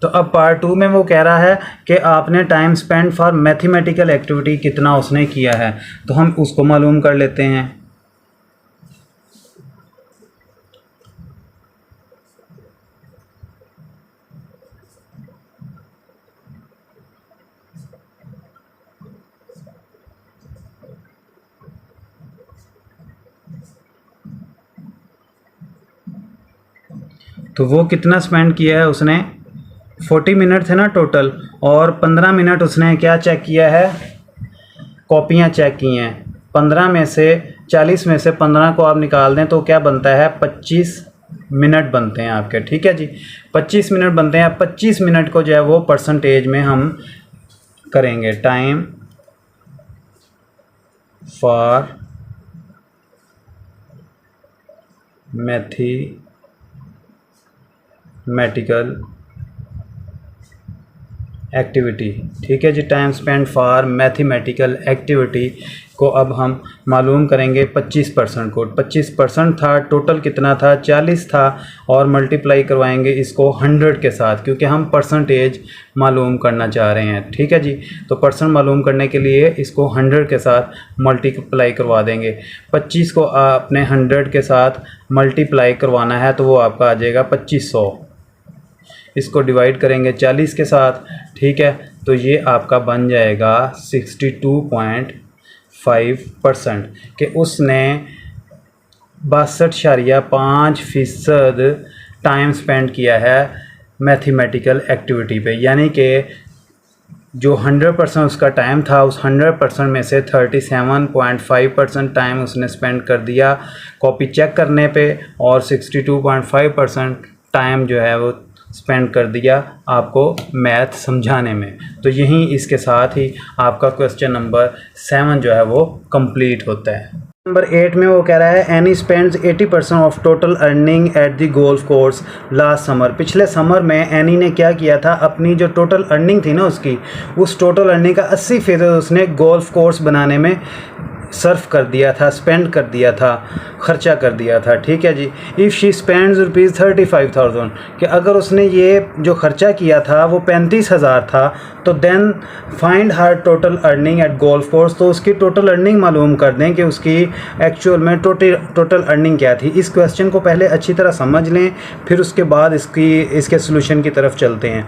तो अब पार्ट 2 में वो कह रहा है कि आपने time spend for mathematical activity कितना उसने किया है, तो हम उसको मालूम कर लेते हैं। तो वो कितना स्पेंड किया है उसने, 40 मिनट थे ना टोटल, और 15 मिनट उसने क्या चेक किया है, कॉपियाँ चेक की हैं। 15 में से 40 में से 15 को आप निकाल दें तो क्या बनता है, 25 मिनट बनते हैं आपके। ठीक है जी, 25 मिनट बनते हैं। 25 मिनट को जो है वो परसेंटेज में हम करेंगे, टाइम फॉर मैथमेटिकल एक्टिविटी। ठीक है जी, time spend for mathematical activity को अब हम मालूम करेंगे 25% को। 25% था, टोटल कितना था, 40 था, और मल्टीप्लाई करवाएंगे इसको 100 के साथ, क्योंकि हम परसेंटेज मालूम करना चाह रहे हैं। ठीक है जी। तो परसेंट मालूम करने के लिए इसको 100 के साथ मल्टीप्लाई करवा देंगे। 25 को आपने 100 के साथ मल्टीप्लाई करवाना है तो वो आपका आ जाएगा 2500। इसको डिवाइड करेंगे 40 के साथ। ठीक है, तो ये आपका बन जाएगा 62.5% कि उसने 62.5% टाइम स्पेंड किया है मैथमेटिकल एक्टिविटी पे। यानी कि जो 100% उसका टाइम था, उस 100% में से 37.5% टाइम उसने स्पेंड कर दिया कॉपी चेक करने पे, और 62.5% टाइम जो है वो स्पेंड कर दिया आपको मैथ समझाने में। तो यहीं इसके साथ ही आपका क्वेश्चन नंबर 7 जो है वो कंप्लीट होता है। नंबर 8 में वो कह रहा है any spends 80% of total earning at the golf course last summer. पिछले समर में एनी ने क्या किया था, अपनी जो टोटल अर्निंग थी ना उसकी, उस टोटल अर्निंग का 80% उसने गोल्फ कोर्स बनाने में सर्फ कर दिया था, स्पेंड कर दिया था, खर्चा कर दिया था। ठीक है जी। इफ़ शी स्पेंड्स ₹35,000, कि अगर उसने ये जो खर्चा किया था वो 35,000 था, तो then find her total earning at golf course. तो उसकी टोटल अर्निंग मालूम कर दें कि उसकी एक्चुअल में टोटल अर्निंग क्या थी। इस क्वेश्चन को पहले अच्छी तरह समझ लें, फिर उसके बाद इसके सोल्यूशन की तरफ चलते हैं।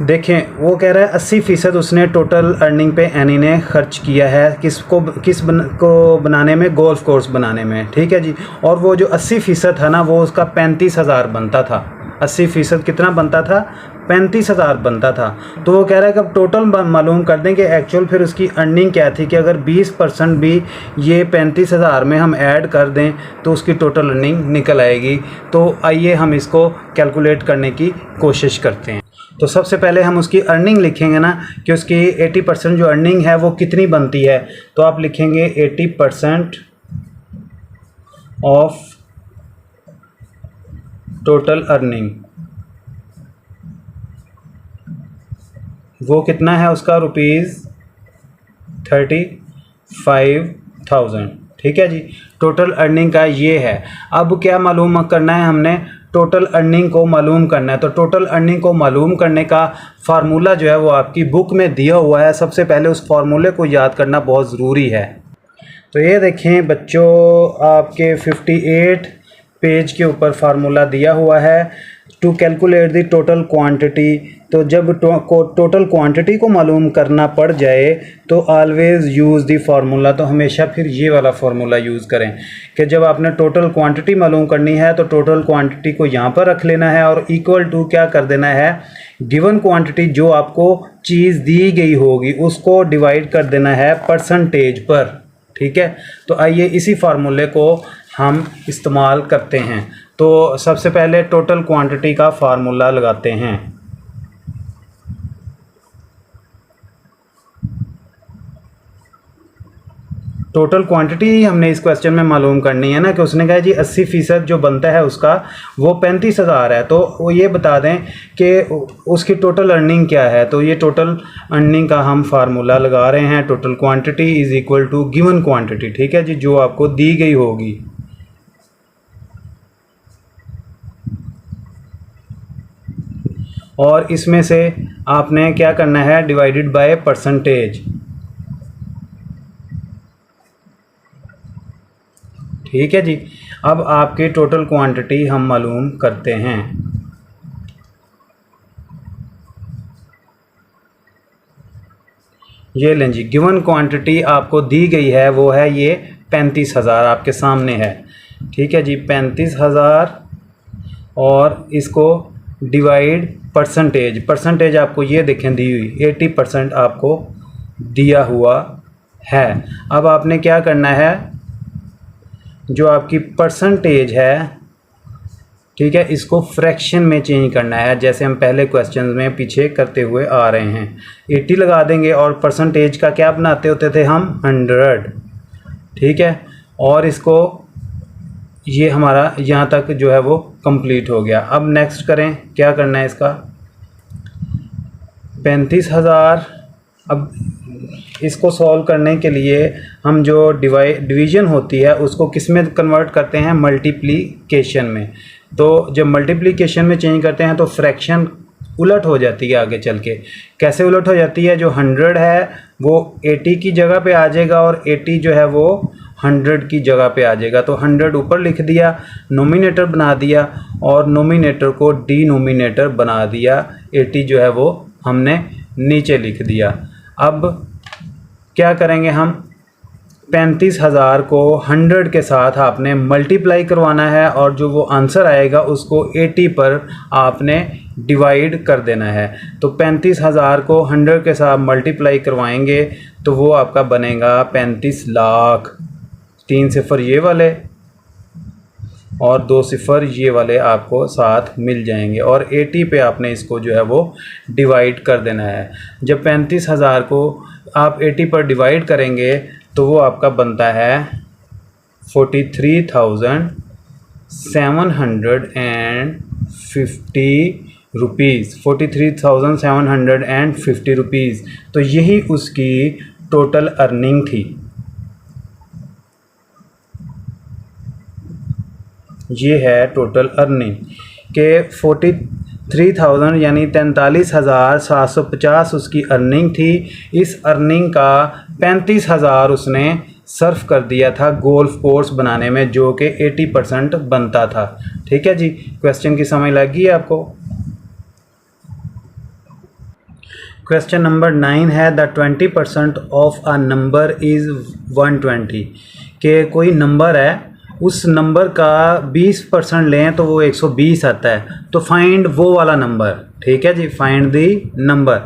देखें, वो कह रहा है 80% उसने टोटल अर्निंग पे एनी ने खर्च किया है, को बनाने में, गोल्फ कोर्स बनाने में। ठीक है जी। और वो जो 80% था ना, वो उसका 35,000 बनता था। 80% कितना बनता था? 35,000 बनता था। तो वो कह रहा है कि अब टोटल मालूम कर दें कि एक्चुअल फिर उसकी अर्निंग क्या थी, कि अगर 20% भी ये 35,000 में हम ऐड कर दें तो उसकी टोटल अर्निंग निकल आएगी। तो आइए हम इसको कैलकुलेट करने की कोशिश करते हैं। तो सबसे पहले हम उसकी अर्निंग लिखेंगे ना, कि उसकी 80% जो अर्निंग है वो कितनी बनती है। तो आप लिखेंगे 80% ऑफ टोटल अर्निंग, वो कितना है उसका? ₹35,000। ठीक है जी। टोटल अर्निंग का ये है। अब क्या मालूम करना है हमने? टोटल अर्निंग को मालूम करना है। तो टोटल अर्निंग को मालूम करने का फार्मूला जो है वो आपकी बुक में दिया हुआ है। सबसे पहले उस फार्मूले को याद करना बहुत ज़रूरी है। तो ये देखें बच्चों, आपके 58 पेज के ऊपर फार्मूला दिया हुआ है, to calculate the total quantity. तो जब टोटल क्वांटिटी को मालूम करना पड़ जाए तो ऑलवेज़ यूज़ द फार्मूला। तो हमेशा फिर ये वाला फार्मूला यूज़ करें कि जब आपने टोटल क्वांटिटी मालूम करनी है तो टोटल क्वांटिटी को यहाँ पर रख लेना है, और इक्वल टू क्या कर देना है, गिवन क्वांटिटी जो आपको चीज़ दी गई होगी उसको डिवाइड कर देना है परसेंटेज पर। ठीक है। तो आइए इसी फार्मूले को हम इस्तेमाल करते हैं। तो सबसे पहले टोटल क्वांटिटी का फार्मूला लगाते हैं। टोटल क्वांटिटी हमने इस क्वेश्चन में मालूम करनी है ना, कि उसने कहा जी 80% जो बनता है उसका वो 35,000 है। तो वो ये बता दें कि उसकी टोटल अर्निंग क्या है। तो ये टोटल अर्निंग का हम फार्मूला लगा रहे हैं। Total quantity is equal to given quantity. ठीक है जी, जो आपको दी गई होगी। और इसमें से आपने क्या करना है, डिवाइडेड बाय परसेंटेज। ठीक है जी। अब आपकी टोटल क्वांटिटी हम मालूम करते हैं। ये लें जी, गिवन क्वांटिटी आपको दी गई है वो है ये 35,000 आपके सामने है। ठीक है जी, 35,000, और इसको डिवाइड परसेंटेज आपको ये देखें दी हुई 80% आपको दिया हुआ है। अब आपने क्या करना है, जो आपकी परसेंटेज है, ठीक है, इसको फ्रैक्शन में चेंज करना है, जैसे हम पहले क्वेश्चन में पीछे करते हुए आ रहे हैं। 80 लगा देंगे, और परसेंटेज का क्या बनाते होते थे हम? 100। ठीक है। और इसको ये हमारा यहाँ तक जो है वो कंप्लीट हो गया। अब नेक्स्ट करें, क्या करना है इसका? 35,000। अब इसको सॉल्व करने के लिए हम जो डिवीज़न होती है उसको किस में कन्वर्ट करते हैं? मल्टीप्लिकेशन में। तो जब मल्टीप्लिकेशन में चेंज करते हैं तो फ्रैक्शन उलट हो जाती है आगे चल के। कैसे उलट हो जाती है? जो 100 है वो 80 की जगह पे आ जाएगा, और 80 जो है वो 100 की जगह पे आ जाएगा। तो 100 ऊपर लिख दिया, नोमिनेटर बना दिया, और नोमिनेटर को डिनोमिनेटर बना दिया। 80 जो है वो हमने नीचे लिख दिया। अब क्या करेंगे हम? 35,000 को 100 के साथ आपने मल्टीप्लाई करवाना है, और जो वो आंसर आएगा उसको 80 पर आपने डिवाइड कर देना है। तो 35,000 को 100 के साथ मल्टीप्लाई करवाएंगे तो वो आपका बनेगा 35 लाख। 3 सिफर ये वाले और 2 सिफर ये वाले आपको साथ मिल जाएंगे, और 80 पे आपने इसको जो है वो डिवाइड कर देना है। जब 35,000 को आप 80 पर डिवाइड करेंगे तो वो आपका बनता है ₹43,750 ₹43,750 तो यही उसकी टोटल अर्निंग थी। ये है टोटल अर्निंग के 43,000 यानी 43,750 उसकी अर्निंग थी। इस अर्निंग का 35,000 उसने सर्फ कर दिया था गोल्फ कोर्स बनाने में, जो कि 80% बनता था। ठीक है जी, क्वेश्चन की समझ लग गई आपको। क्वेश्चन नंबर 9 है the 20% of a number is 120 के कोई नंबर है, उस नंबर का 20% लें तो वो 120 आता है, तो फाइंड वो वाला नंबर। ठीक है जी, फाइंड दी नंबर।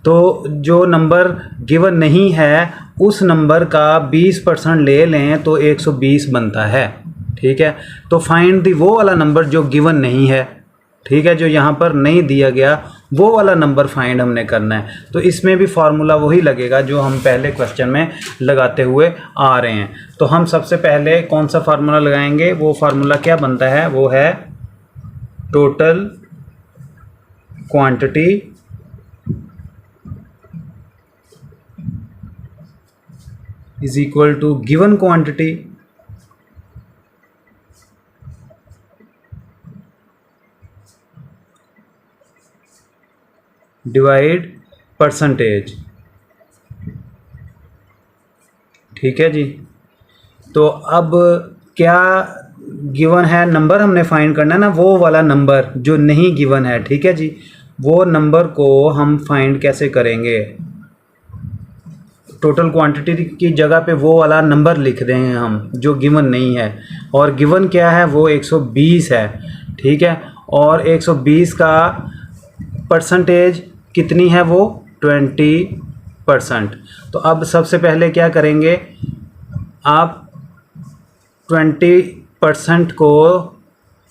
तो जो नंबर गिवन नहीं है उस नंबर का 20% ले लें तो 120 बनता है। ठीक है, तो फाइंड दी वो वाला नंबर जो गिवन नहीं है। ठीक है, जो यहाँ पर नहीं दिया गया वो वाला नंबर फाइंड हमने करना है। तो इसमें भी फार्मूला वही लगेगा जो हम पहले क्वेश्चन में लगाते हुए आ रहे हैं। तो हम सबसे पहले कौन सा फार्मूला लगाएंगे, वो फार्मूला क्या बनता है, वो है total quantity is equal to given quantity divide percentage. ठीक है जी, तो अब क्या गिवन है, नंबर हमने फाइंड करना है ना, वो वाला नंबर जो नहीं गिवन है। ठीक है जी, वो नंबर को हम फाइंड कैसे करेंगे, टोटल क्वांटिटी की जगह पे वो वाला नंबर लिख देंगे हम जो गिवन नहीं है, और गिवन क्या है, वो 120 है। ठीक है, और 120 का परसेंटेज कितनी है, वो 20%। तो अब सबसे पहले क्या करेंगे, आप 20% को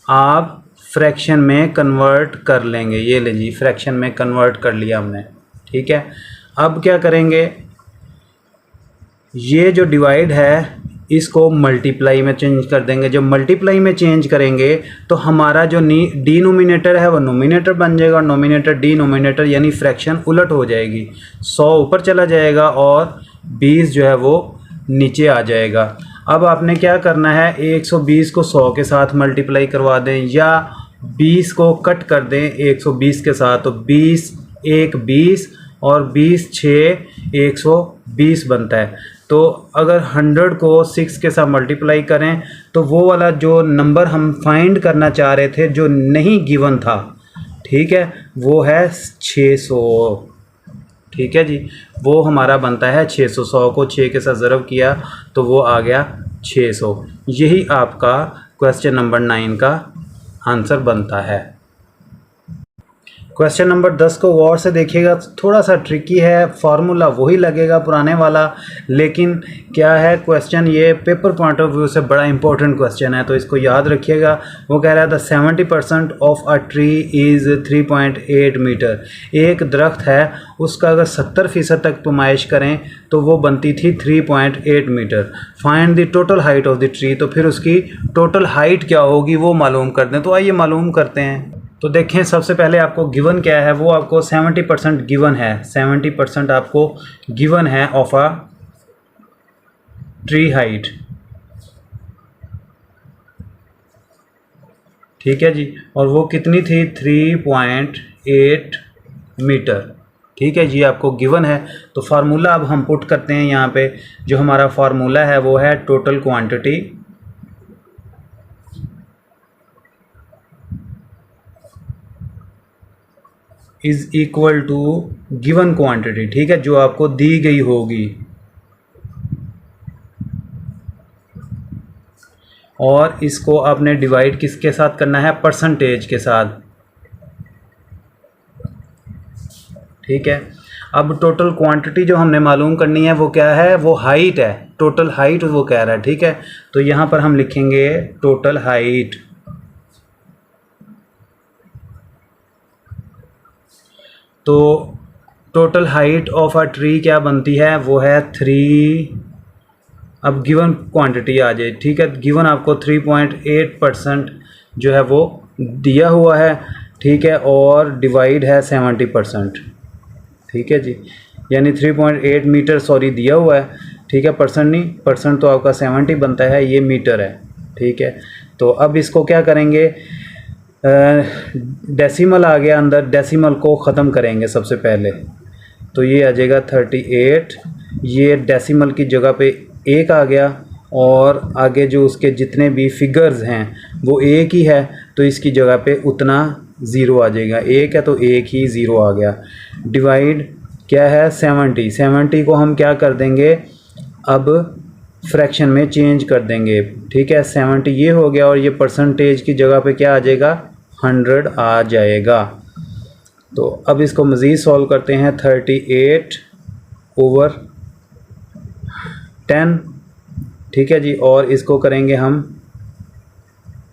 आप फ्रैक्शन में कन्वर्ट कर लेंगे। ये ले जी, फ्रैक्शन में कन्वर्ट कर लिया हमने। ठीक है, अब क्या करेंगे, ये जो डिवाइड है इसको मल्टीप्लाई में चेंज कर देंगे। जब मल्टीप्लाई में चेंज करेंगे तो हमारा जो डिनोमिनेटर है वो नोमिनेटर बन जाएगा, नोमिनेटर डिनोमिनेटर, यानी फ्रैक्शन उलट हो जाएगी। 100 ऊपर चला जाएगा और 20 जो है वो नीचे आ जाएगा। अब आपने क्या करना है, 120 को 100 के साथ मल्टीप्लाई करवा दें या 20 को कट कर दें 120 के साथ, तो 20 1 20 और 20 6 120 बनता है। तो अगर 100 को 6 के साथ मल्टीप्लाई करें तो वो वाला जो नंबर हम फाइंड करना चाह रहे थे जो नहीं गिवन था, ठीक है, वो है 600। ठीक है जी, वो हमारा बनता है 600। 100 को 6 के साथ ज़रब किया तो वो आ गया 600। यही आपका क्वेश्चन नंबर 9 का आंसर बनता है। क्वेश्चन नंबर 10 को गौर से देखिएगा, थोड़ा सा ट्रिकी है, फार्मूला वही लगेगा पुराने वाला, लेकिन क्या है क्वेश्चन, ये पेपर पॉइंट ऑफ व्यू से बड़ा इंपॉर्टेंट क्वेश्चन है, तो इसको याद रखिएगा। वो कह रहा था 70% of a tree is 3.8 meter. एक दरख्त है, उसका अगर 70% तक पैमाइश करें तो वो बनती थी 3.8 meter. Find the total height of the tree, तो फिर उसकी टोटल हाइट क्या होगी वो मालूम कर दें। तो आइए मालूम करते हैं। तो देखें, सबसे पहले आपको गिवन क्या है, वो आपको 70% गिवन है। 70% आपको गिवन है ऑफ अ ट्री हाइट। ठीक है जी, और वो कितनी थी, 3.8 मीटर। ठीक है जी, आपको गिवन है। तो फार्मूला अब हम पुट करते हैं यहाँ पे। जो हमारा फार्मूला है वो है total quantity is equal to given quantity. ठीक है, जो आपको दी गई होगी, और इसको आपने डिवाइड किसके साथ करना है, परसेंटेज के साथ। ठीक है, अब टोटल क्वांटिटी जो हमने मालूम करनी है वो क्या है, वो हाइट है, टोटल हाइट वो कह रहा है। ठीक है, तो यहाँ पर हम लिखेंगे टोटल हाइट। तो total height of a tree क्या बनती है, वो है 3 अब गिवन क्वांटिटी आ जाए, ठीक है। गिवन आपको 3.8% जो है वो दिया हुआ है, ठीक है, और डिवाइड है 70%, ठीक है जी, यानी 3.8 मीटर सॉरी दिया हुआ है, ठीक है, परसेंट नहीं, परसेंट तो आपका 70 बनता है, ये मीटर है, ठीक है। तो अब इसको क्या करेंगे, डेसिमल आ गया अंदर, डेसिमल को ख़त्म करेंगे सबसे पहले, तो ये आ जाएगा 38, ये डेसिमल की जगह पे 1 आ गया, और आगे जो उसके जितने भी फिगर्स हैं वो 1 ही है, तो इसकी जगह पे उतना 0 आ जाएगा, 1 है तो 1 ही 0 आ गया। डिवाइड क्या है 70 को हम क्या कर देंगे, अब फ्रैक्शन में चेंज कर देंगे, ठीक है। 70 ये हो गया, और ये परसेंटेज की जगह पे क्या आ जाएगा, 100 आ जाएगा। तो अब इसको मज़ीद सॉल्व करते हैं, 38/10, ठीक है जी, और इसको करेंगे हम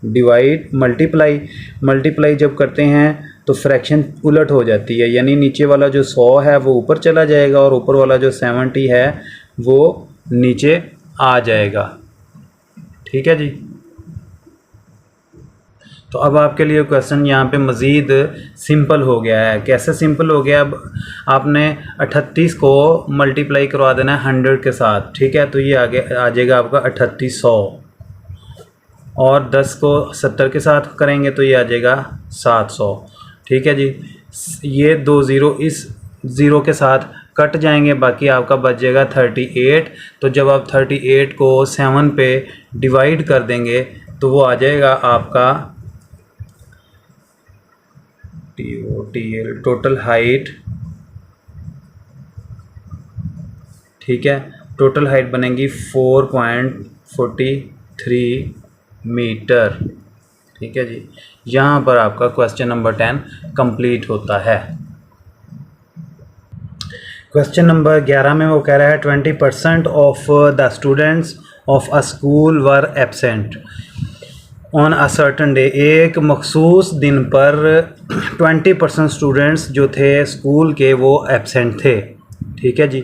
डिवाइड, मल्टीप्लाई जब करते हैं तो फ्रैक्शन उलट हो जाती है, यानी नीचे वाला जो 100 है वो ऊपर चला जाएगा, और ऊपर वाला जो 70 है वो नीचे आ जाएगा, ठीक है जी। तो अब आपके लिए क्वेश्चन यहाँ पे मज़ीद सिंपल हो गया है। कैसे सिंपल हो गया, अब आपने 38 को मल्टीप्लाई करवा देना है 100 के साथ, ठीक है, तो ये आगे आ जाएगा आपका 3800, और 10 को 70 के साथ करेंगे तो ये आ जाएगा 700, ठीक है जी। ये 2 ज़ीरो इस ज़ीरो के साथ कट जाएंगे, बाकी आपका बच जाएगा 38। तो जब आप 38 को 7 पे डिवाइड कर देंगे तो वो आ जाएगा आपका टोटल हाइट, ठीक है, टोटल हाइट बनेगी 4.43 मीटर, ठीक है जी। यहाँ पर आपका क्वेश्चन नंबर 10 कंप्लीट होता है। क्वेश्चन नंबर 11 में वो कह रहा है 20% of the students of a school were absent on a certain day. एक मखसूस दिन पर 20% स्टूडेंट्स जो थे स्कूल के वो एब्सेंट थे, ठीक है जी।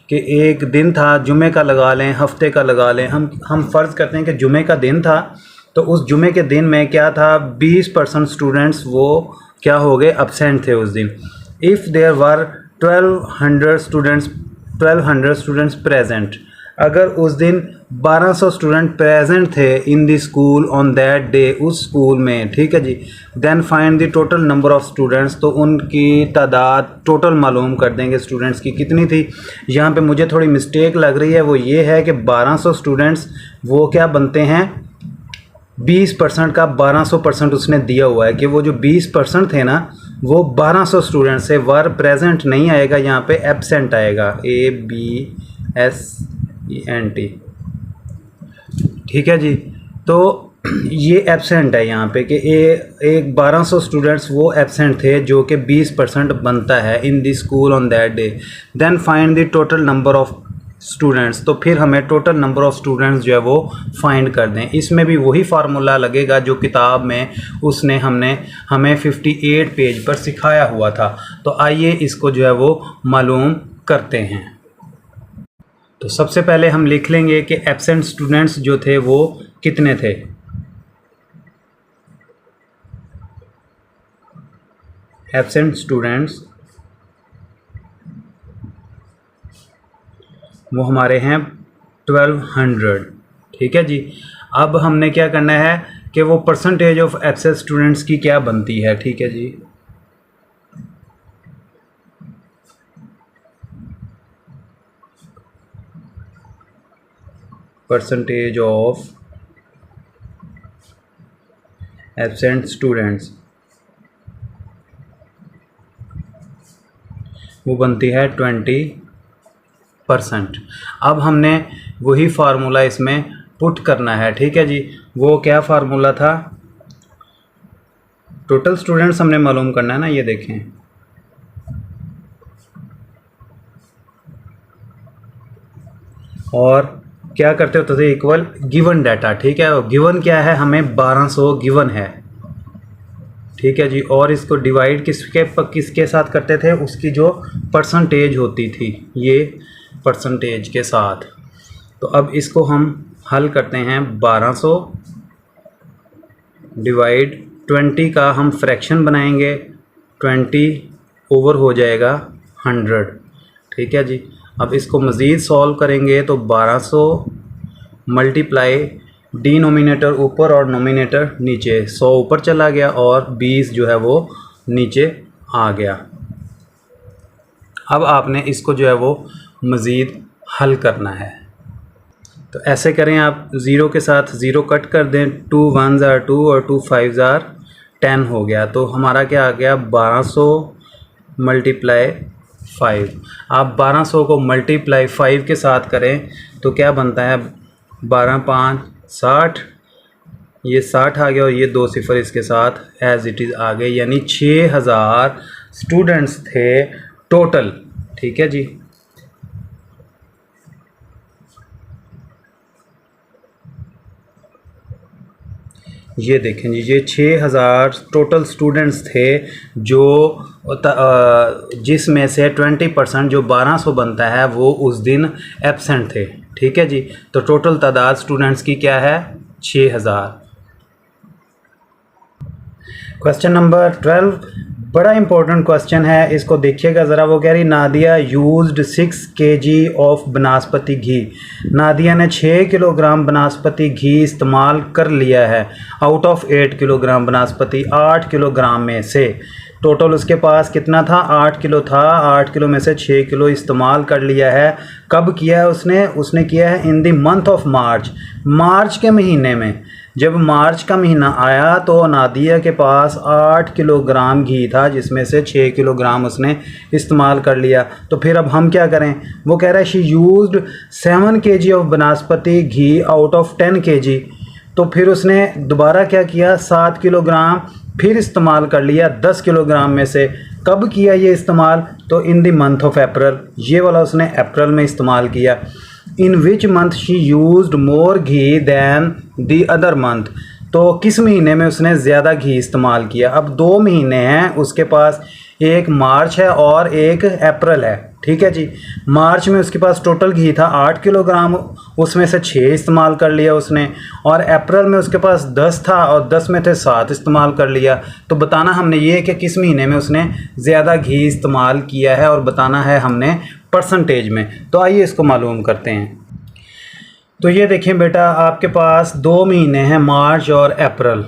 कि एक दिन था, जुमे का लगा लें, हफ्ते का लगा लें, हम फ़र्ज़ करते हैं कि जुमे का दिन था, तो उस जुमे के दिन में क्या था, 20% स्टूडेंट्स वो क्या हो गए, एब्सेंट थे उस दिन। If there were 1200 students present, अगर उस दिन 1200 स्टूडेंट प्रेजेंट थे in the school on that day, उस स्कूल में, ठीक है जी। Then find the total number of students, तो उनकी तादाद टोटल मालूम कर देंगे स्टूडेंट्स की कितनी थी। यहाँ पे मुझे थोड़ी मिस्टेक लग रही है, वो ये है कि 1200 स्टूडेंट्स वो क्या बनते हैं, 20% का 1200% उसने दिया हुआ है कि वो जो 20% थे ना वो 1200 स्टूडेंट से, वर प्रेजेंट नहीं आएगा, यहाँ पे एब्सेंट आएगा, ABSENT, ठीक है जी। तो ये एब्सेंट है यहाँ पे कि एक 1200 स्टूडेंट्स वो एब्सेंट थे जो कि 20% बनता है in the school on that day. Then find the total number of students, तो फिर हमें टोटल नंबर ऑफ़ स्टूडेंट्स जो है वो फाइंड कर दें। इसमें भी वही फार्मूला लगेगा जो किताब में उसने हमें 58 पेज पर सिखाया हुआ था। तो आइए इसको जो है वो मालूम करते हैं। तो सबसे पहले हम लिख लेंगे कि एब्सेंट स्टूडेंट्स जो थे वो कितने थे। एब्सेंट स्टूडेंट्स वो हमारे हैं 1200, ठीक है जी। अब हमने क्या करना है कि वो परसेंटेज ऑफ एब्सेंट स्टूडेंट्स की क्या बनती है, ठीक है जी। परसेंटेज ऑफ एब्सेंट स्टूडेंट्स वो बनती है 20%। अब हमने वही फार्मूला इसमें पुट करना है, ठीक है जी। वो क्या फार्मूला था, टोटल स्टूडेंट्स हमने मालूम करना है ना, ये देखें, और क्या करते होते थे, इक्वल गिवन डाटा, ठीक है। गिवन क्या है, हमें 1200 गिवन है, ठीक है जी। और इसको डिवाइड किसके साथ करते थे, उसकी जो परसेंटेज होती थी, ये परसेंटेज के साथ, तो अब इसको हम हल करते हैं। 1200 डिवाइड 20 का हम फ्रैक्शन बनाएंगे, 20 ओवर हो जाएगा 100। ठीक है जी। अब इसको मज़ीद सॉल्व करेंगे तो 1200 मल्टीप्लाई डिनोमिनेटर ऊपर और नोमिनेटर नीचे, 100 ऊपर चला गया और 20 जो है वो नीचे आ गया। अब आपने इसको जो है वो मज़ीद हल करना है। तो ऐसे करें आप, ज़ीरो के साथ ज़ीरो कट कर दें, 2 1s are 2 और 2 5s are 10 हो गया। तो हमारा क्या आ गया, 1200 मल्टीप्लाई 5। आप 1200 को मल्टीप्लाई 5 के साथ करें तो क्या बनता है, 12 5 60, ये 60 आ गया और ये 2 सिफर इसके साथ एज इट इज़ आ गए, यानी 6000 स्टूडेंट्स थे टोटल। ठीक है जी। ये देखें जी, ये 6000 टोटल स्टूडेंट्स थे जो जिसमें से 20% जो 1200 बनता है वो उस दिन एब्सेंट थे। ठीक है जी। तो टोटल तादाद स्टूडेंट्स की क्या है, 6000। क्वेश्चन नंबर 12 बड़ा इंपॉर्टेंट क्वेश्चन है, इसको देखिएगा ज़रा। वो कह रही Nadia used 6 kg of vanaspati घी। नादिया ने 6 किलोग्राम बनास्पति घी इस्तेमाल कर लिया है आउट ऑफ 8 किलोग्राम बनास्पति, 8 किलोग्राम में से। टोटल उसके पास कितना था, 8 किलो था। 8 किलो में से 6 किलो इस्तेमाल कर लिया है। कब किया है उसने किया है in the month of March, मार्च के महीने में। जब मार्च का महीना आया तो नादिया के पास 8 किलोग्राम घी था जिसमें से 6 किलोग्राम उसने इस्तेमाल कर लिया। तो फिर अब हम क्या करें, वो कह रहा है she used 7 kg of vanaspati ghee out of 10 kg। तो फिर उसने दोबारा क्या किया, 7 किलोग्राम फिर इस्तेमाल कर लिया 10 किलोग्राम में से। कब किया ये इस्तेमाल, तो in the month of April, ये वाला उसने अप्रैल में इस्तेमाल किया। In which month she used more ghee than the other month, तो किस महीने में उसने ज़्यादा घी इस्तेमाल किया। अब 2 महीने हैं उसके पास, एक मार्च है और एक अप्रैल है। ठीक है जी। मार्च में उसके पास टोटल घी था 8 किलोग्राम, उसमें से 6 इस्तेमाल कर लिया उसने, और अप्रैल में उसके पास 10 था और 10 में से 7 इस्तेमाल कर लिया। तो बताना हमने ये कि किस महीने में उसने ज़्यादा घी इस्तेमाल किया है, और बताना है हमने परसेंटेज में। तो आइए इसको मालूम करते हैं। तो ये देखें बेटा, आपके पास 2 महीने हैं, मार्च और अप्रैल।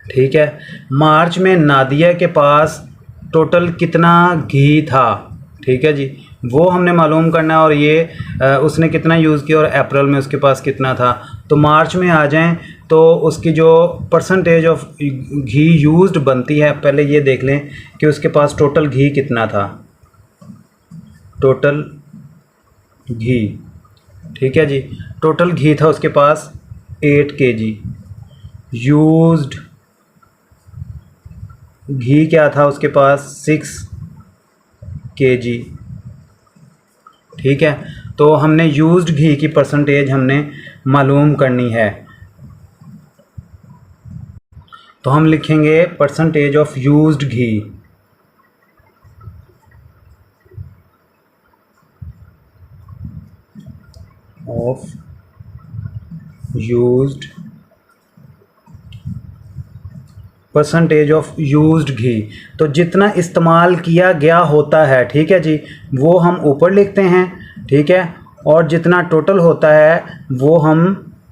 ठीक है। मार्च में नादिया के पास टोटल कितना घी था, ठीक है जी, वो हमने मालूम करना है, और ये उसने कितना यूज़ किया, और अप्रैल में उसके पास कितना था। तो मार्च में आ जाएं तो उसकी जो परसेंटेज ऑफ घी यूज्ड बनती है, पहले ये देख लें कि उसके पास टोटल घी कितना था। टोटल घी, ठीक है जी, टोटल घी था उसके पास 8 kg। यूज्ड घी क्या था उसके पास, 6 kg। ठीक है। तो हमने यूज्ड घी की परसेंटेज हमने मालूम करनी है। तो हम लिखेंगे percentage of used ghee. Of used, percentage of used ghee, तो जितना इस्तेमाल किया गया होता है, ठीक है जी, वो हम ऊपर लिखते हैं। ठीक है। और जितना टोटल होता है वो हम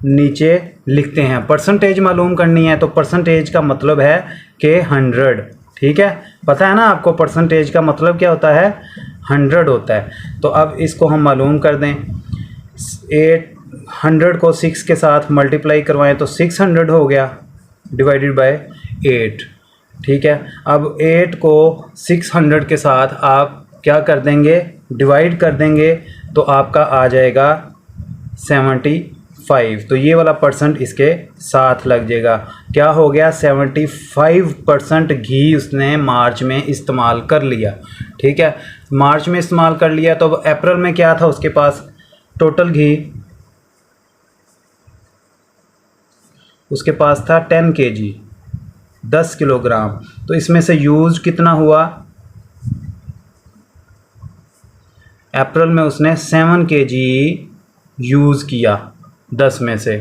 नीचे लिखते हैं। परसेंटेज मालूम करनी है तो परसेंटेज का मतलब है कि 100। ठीक है। पता है ना आपको परसेंटेज का मतलब क्या होता है, 100 होता है। तो अब इसको हम मालूम कर दें। 800 को 6 के साथ मल्टीप्लाई करवाएं तो 600 हो गया, डिवाइडेड बाय 8। ठीक है। अब 8 को 600 के साथ आप क्या कर देंगे, डिवाइड कर देंगे, तो आपका आ जाएगा 75। तो ये वाला परसेंट इसके साथ लग जाएगा। क्या हो गया, 75% घी उसने मार्च में इस्तेमाल कर लिया। ठीक है। मार्च में इस्तेमाल कर लिया। तो अब अप्रैल में क्या था उसके पास, टोटल घी उसके पास था 10 kg, 10 किलोग्राम। तो इसमें से यूज कितना हुआ, अप्रैल में उसने 7 kg यूज़ किया 10 में से।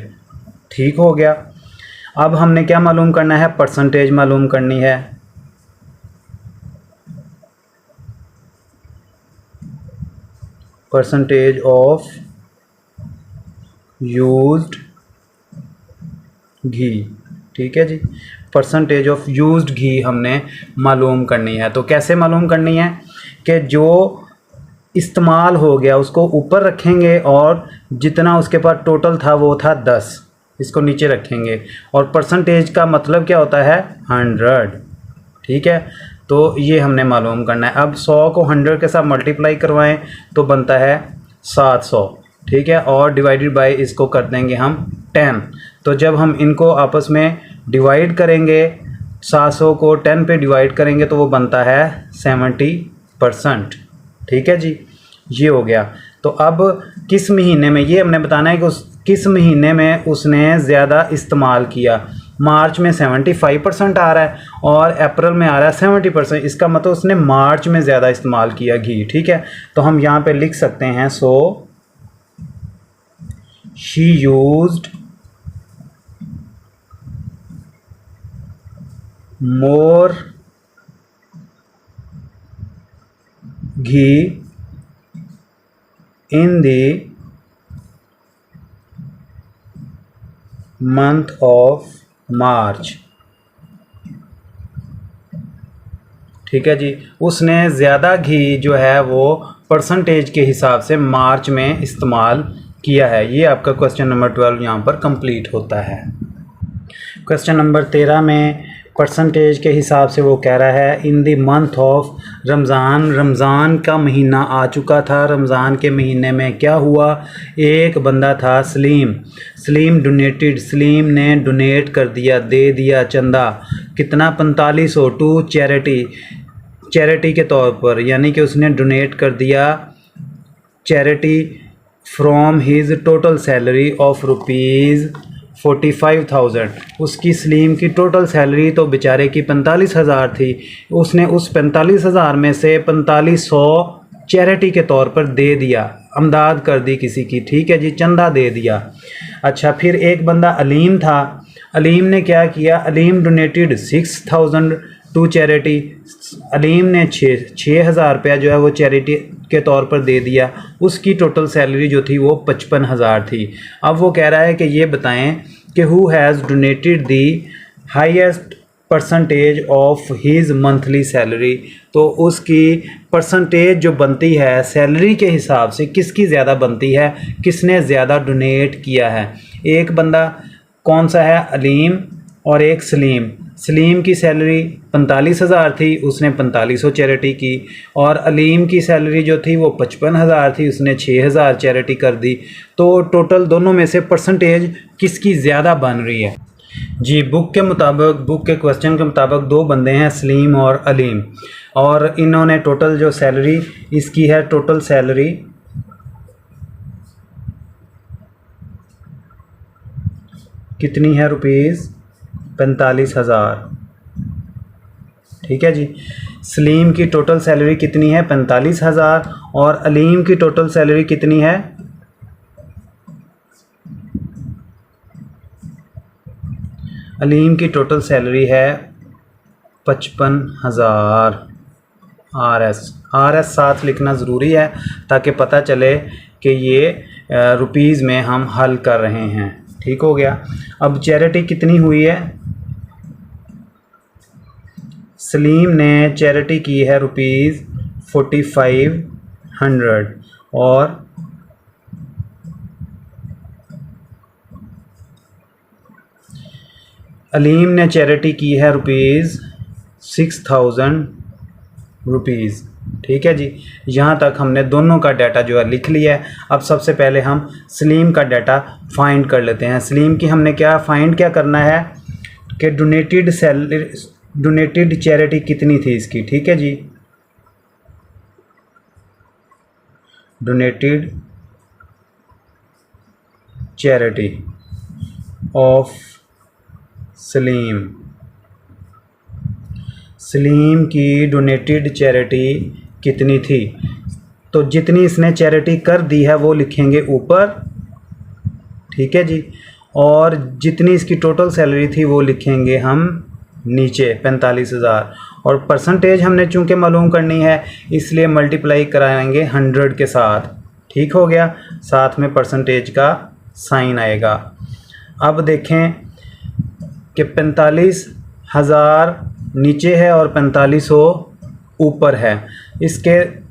ठीक हो गया। अब हमने क्या मालूम करना है, परसेंटेज मालूम करनी है। परसेंटेज ऑफ यूज्ड घी। ठीक है जी, परसेंटेज ऑफ यूज्ड घी हमने मालूम करनी है। तो कैसे मालूम करनी है कि जो इस्तेमाल हो गया उसको ऊपर रखेंगे और जितना उसके पास टोटल था वो था 10, इसको नीचे रखेंगे। और परसेंटेज का मतलब क्या होता है, 100। ठीक है, तो ये हमने मालूम करना है। अब 100 को 100 के साथ मल्टीप्लाई करवाएं तो बनता है 700। ठीक है, और डिवाइडेड बाय इसको कर देंगे हम 10। तो जब हम इनको आपस में डिवाइड करेंगे, 700 को 10 पे डिवाइड करेंगे तो वो बनता है 70%। ठीक है जी, ये हो गया। तो अब किस महीने में, ये हमने बताना है कि किस महीने में उसने ज़्यादा इस्तेमाल किया। मार्च में 75% आ रहा है और अप्रैल में आ रहा है 70%। इसका मतलब उसने मार्च में ज़्यादा इस्तेमाल किया घी। ठीक है, तो हम यहाँ पे लिख सकते हैं, so she used more ghee in the month of मार्च। ठीक है जी, उसने ज़्यादा घी जो है वो परसेंटेज के हिसाब से मार्च में इस्तेमाल किया है। ये आपका क्वेश्चन नंबर 12 यहाँ पर कंप्लीट होता है। क्वेश्चन नंबर 13 में परसेंटेज के हिसाब से वो कह रहा है in the month of Ramzan. Ramzan का महीना आ चुका था। रमज़ान के महीने में क्या हुआ, एक बंदा था सलीम। सलीम डोनेटेड, सलीम ने डोनेट कर दिया, दे दिया चंदा। कितना, 4500 टू चैरिटी, चैरिटी के तौर पर, यानी कि उसने डोनेट कर दिया charity from his total salary of rupees 45,000। उसकी सलीम की टोटल सैलरी तो बेचारे की 45,000 थी। उसने उस 45,000 में से 4500 चैरिटी के तौर पर दे दिया, अमदाद कर दी किसी की। ठीक है जी, चंदा दे दिया। अच्छा, फिर एक बंदा अलीम था। अलीम ने क्या किया, Aleem donated 6,000 to charity. Aleem ने 6,000 रुपया जो है वो चैरिटी के तौर पर दे दिया। उसकी टोटल सैलरी जो थी वो 55,000 थी। अब वो कह रहा है कि ये बताएं कि who has donated the highest percentage of his monthly salary. तो उसकी परसेंटेज जो बनती है सैलरी के हिसाब से किसकी ज़्यादा बनती है, किसने ज़्यादा डोनेट किया है। एक बंदा कौन सा है, अलीम, और एक सलीम। सलीम की सैलरी 45,000 थी, उसने 4500 चैरिटी की। और अलीम की सैलरी जो थी वो 55,000 थी, उसने 6,000 चैरिटी कर दी। तो टोटल दोनों में से परसेंटेज किसकी ज़्यादा बन रही है जी। बुक के मुताबिक, बुक के क्वेश्चन के मुताबिक दो बंदे हैं, सलीम और अलीम, और इन्होंने टोटल जो सैलरी इसकी है, टोटल सैलरी कितनी है, रुपीज़ 45,000। ठीक है जी, सलीम की टोटल सैलरी कितनी है, 45,000, और अलीम की टोटल सैलरी कितनी है, अलीम की टोटल सैलरी है 55,000। आर एस साथ लिखना ज़रूरी है ताकि पता चले कि ये रुपीज़ में हम हल कर रहे हैं। ठीक हो गया। अब चैरिटी कितनी हुई है, सलीम ने चैरिटी की है रुपीज़ 4500 और अलीम ने चैरिटी की है रुपीज़ 6,000 रुपीज़। ठीक है जी, यहाँ तक हमने दोनों का डाटा जो है लिख लिया है। अब सबसे पहले हम सलीम का डाटा फाइंड कर लेते हैं। सलीम की हमने क्या करना है कि डोनेटेड सैलरी, डोनेटेड चैरिटी कितनी थी इसकी। ठीक है जी, donated charity of Salim, Salim की डोनेटेड चैरिटी कितनी थी। तो जितनी इसने चैरिटी कर दी है वो लिखेंगे ऊपर, ठीक है जी। और जितनी इसकी टोटल सैलरी थी वो लिखेंगे हम नीचे 45,000। और परसेंटेज हमने चूँकि मालूम करनी है इसलिए मल्टीप्लाई कराएंगे 100 के साथ। ठीक हो गया, साथ में परसेंटेज का साइन आएगा। अब देखें कि 45,000 नीचे है और 4500 ऊपर है। इसके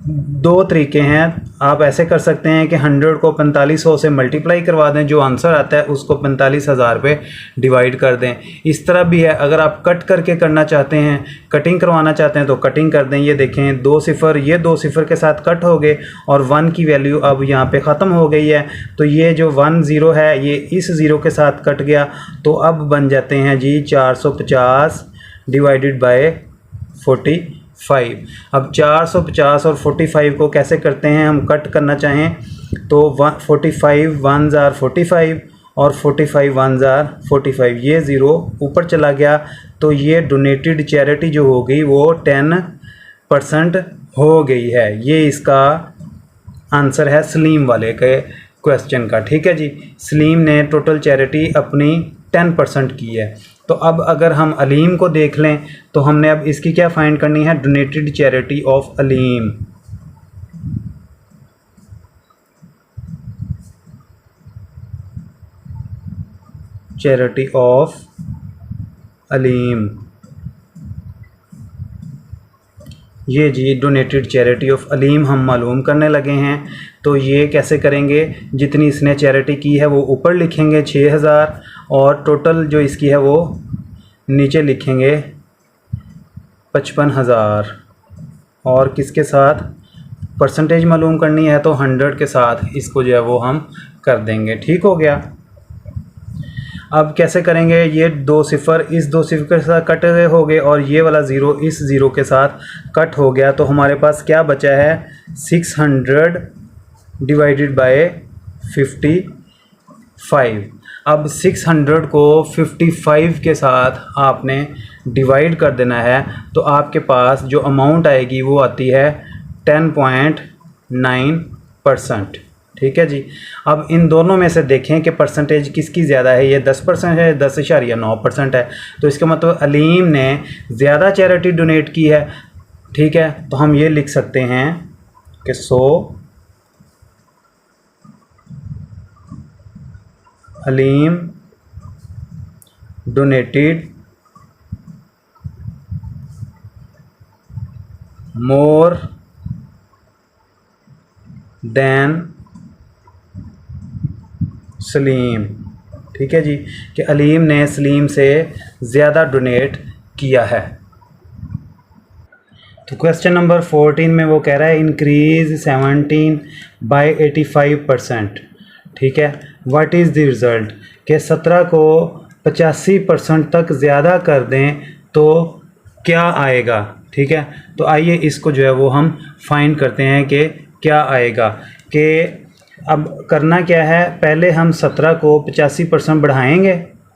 दो तरीके हैं। आप ऐसे कर सकते हैं कि 100 को 4500 से मल्टीप्लाई करवा दें, जो आंसर आता है उसको 45,000 पे डिवाइड कर दें। इस तरह भी है, अगर आप कट करके करना चाहते हैं, कटिंग करवाना चाहते हैं तो कटिंग कर दें। ये देखें 2 सिफ़र, ये 2 सिफ़र के साथ कट हो गए और 1 की वैल्यू अब यहाँ पे ख़त्म हो गई है। तो ये जो 1 0 है ये इस 0 के साथ कट गया, तो अब बन जाते हैं जी 450 डिवाइडेड बाय 45। अब 450 और 45 को कैसे करते हैं, हम कट करना चाहें तो 45 1s are 45 और 45 1s are 45। ये 0 ऊपर चला गया तो ये डोनेटेड चैरिटी जो हो गई वो 10% हो गई है। ये इसका आंसर है सलीम वाले के क्वेश्चन का। ठीक है जी, सलीम ने टोटल चैरिटी अपनी 10% की है। तो अब अगर हम अलीम को देख लें तो हमने अब इसकी क्या फाइंड करनी है, donated charity of Aleem. Charity of Aleem, ये जी डोनेटेड चैरिटी ऑफ अलीम हम मालूम करने लगे हैं। तो ये कैसे करेंगे, जितनी इसने चैरिटी की है वो ऊपर लिखेंगे 6000 और टोटल जो इसकी है वो नीचे लिखेंगे 55,000। और किसके साथ परसेंटेज मालूम करनी है तो 100 के साथ इसको जो है वो हम कर देंगे। ठीक हो गया। अब कैसे करेंगे, ये 2 सिफ़र इस 2 सिफ़र के साथ कट गए हो गए और ये वाला 0 इस 0 के साथ कट हो गया। तो हमारे पास क्या बचा है 600 डिवाइडेड बाय 55। अब 600 को 55 के साथ आपने डिवाइड कर देना है तो आपके पास जो अमाउंट आएगी वो आती है 10.9%। ठीक है जी। अब इन दोनों में से देखें कि परसेंटेज किसकी ज़्यादा है। ये 10% है, 10.9% है। तो इसका मतलब अलीम ने ज़्यादा चैरिटी डोनेट की है। ठीक है, तो हम ये लिख सकते हैं कि 100 Aleem donated more than Salim. ठीक है जी, कि अलीम ने सलीम से ज़्यादा डोनेट किया है। तो क्वेश्चन नंबर 14 में वो कह रहा है इंक्रीज़ 17 बाय 85%। ठीक है, व्हाट इज़ द रिज़ल्ट, कि 17 को 85% तक ज़्यादा कर दें तो क्या आएगा। ठीक है, तो आइए इसको जो है वो हम फाइंड करते हैं कि क्या आएगा। कि अब करना क्या है, पहले हम 17 को 85% बढ़ाएंगे।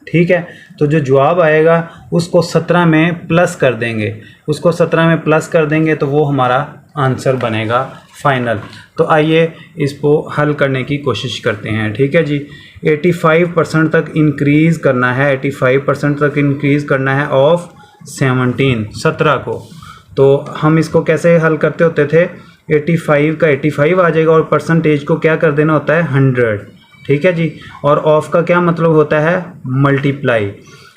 ठीक है, तो जो जवाब आएगा उसको 17 में प्लस कर देंगे, उसको 17 में प्लस कर देंगे तो वो हमारा आंसर बनेगा फाइनल। तो आइए इसको हल करने की कोशिश करते हैं। ठीक है जी, 85% तक इंक्रीज़ करना है, 85% तक इंक्रीज़ करना है ऑफ 17 को। तो हम इसको कैसे हल करते होते थे, 85 का 85 आ जाएगा और परसेंटेज को क्या कर देना होता है 100। ठीक है जी, और ऑफ का क्या मतलब होता है मल्टीप्लाई।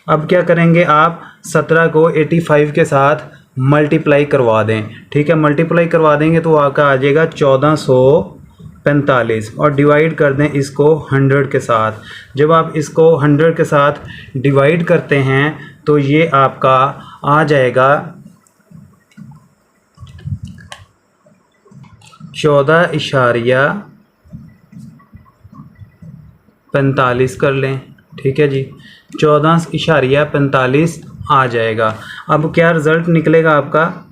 अब क्या करेंगे आप 17 को 85 के साथ मल्टीप्लाई करवा दें। ठीक है, मल्टीप्लाई करवा देंगे तो आपका आ जाएगा 1445 और डिवाइड कर दें इसको 100 के साथ। जब आप इसको 100 के साथ डिवाइड करते हैं तो ये आपका आ जाएगा 14.45 कर लें। ठीक है जी, 14.45 आ जाएगा। अब क्या रिज़ल्ट निकलेगा आपका,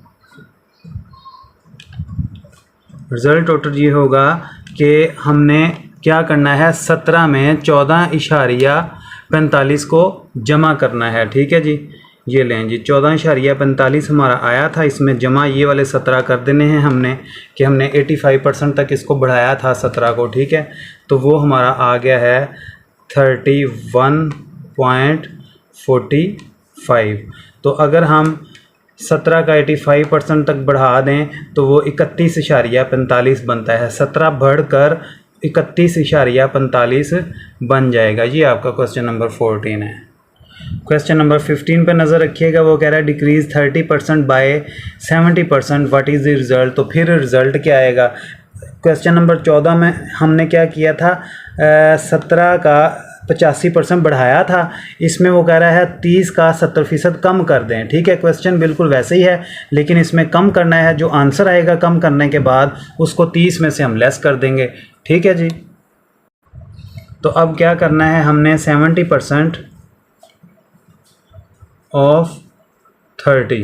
रिज़ल्ट टोटल ये होगा कि हमने क्या करना है 17 में 14.45 को जमा करना है। ठीक है जी, ये लें जी 14.45 हमारा आया था, इसमें जमा ये वाले 17 कर देने हैं हमने कि हमने 85% तक इसको बढ़ाया था 17 को, ठीक है। तो वो हमारा आ गया है 31.45। तो अगर हम 17 का 85% तक बढ़ा दें तो वो 31.45 बनता है। 17 बढ़कर 31.45 बन जाएगा। ये आपका क्वेश्चन नंबर 14 है। क्वेश्चन नंबर 15 पे नज़र रखिएगा। वो कह रहा है decrease 30% by 70%, what is the result. तो फिर रिज़ल्ट क्या आएगा। क्वेश्चन नंबर 14 में हमने क्या किया था, 17 का 85% बढ़ाया था। इसमें वो कह रहा है 30 का 70% कम कर दें, ठीक है। क्वेश्चन बिल्कुल वैसे ही है, लेकिन इसमें कम करना है। जो आंसर आएगा कम करने के बाद उसको 30 में से हम लेस कर देंगे, ठीक है जी। तो अब क्या करना है, हमने 70% ऑफ 30,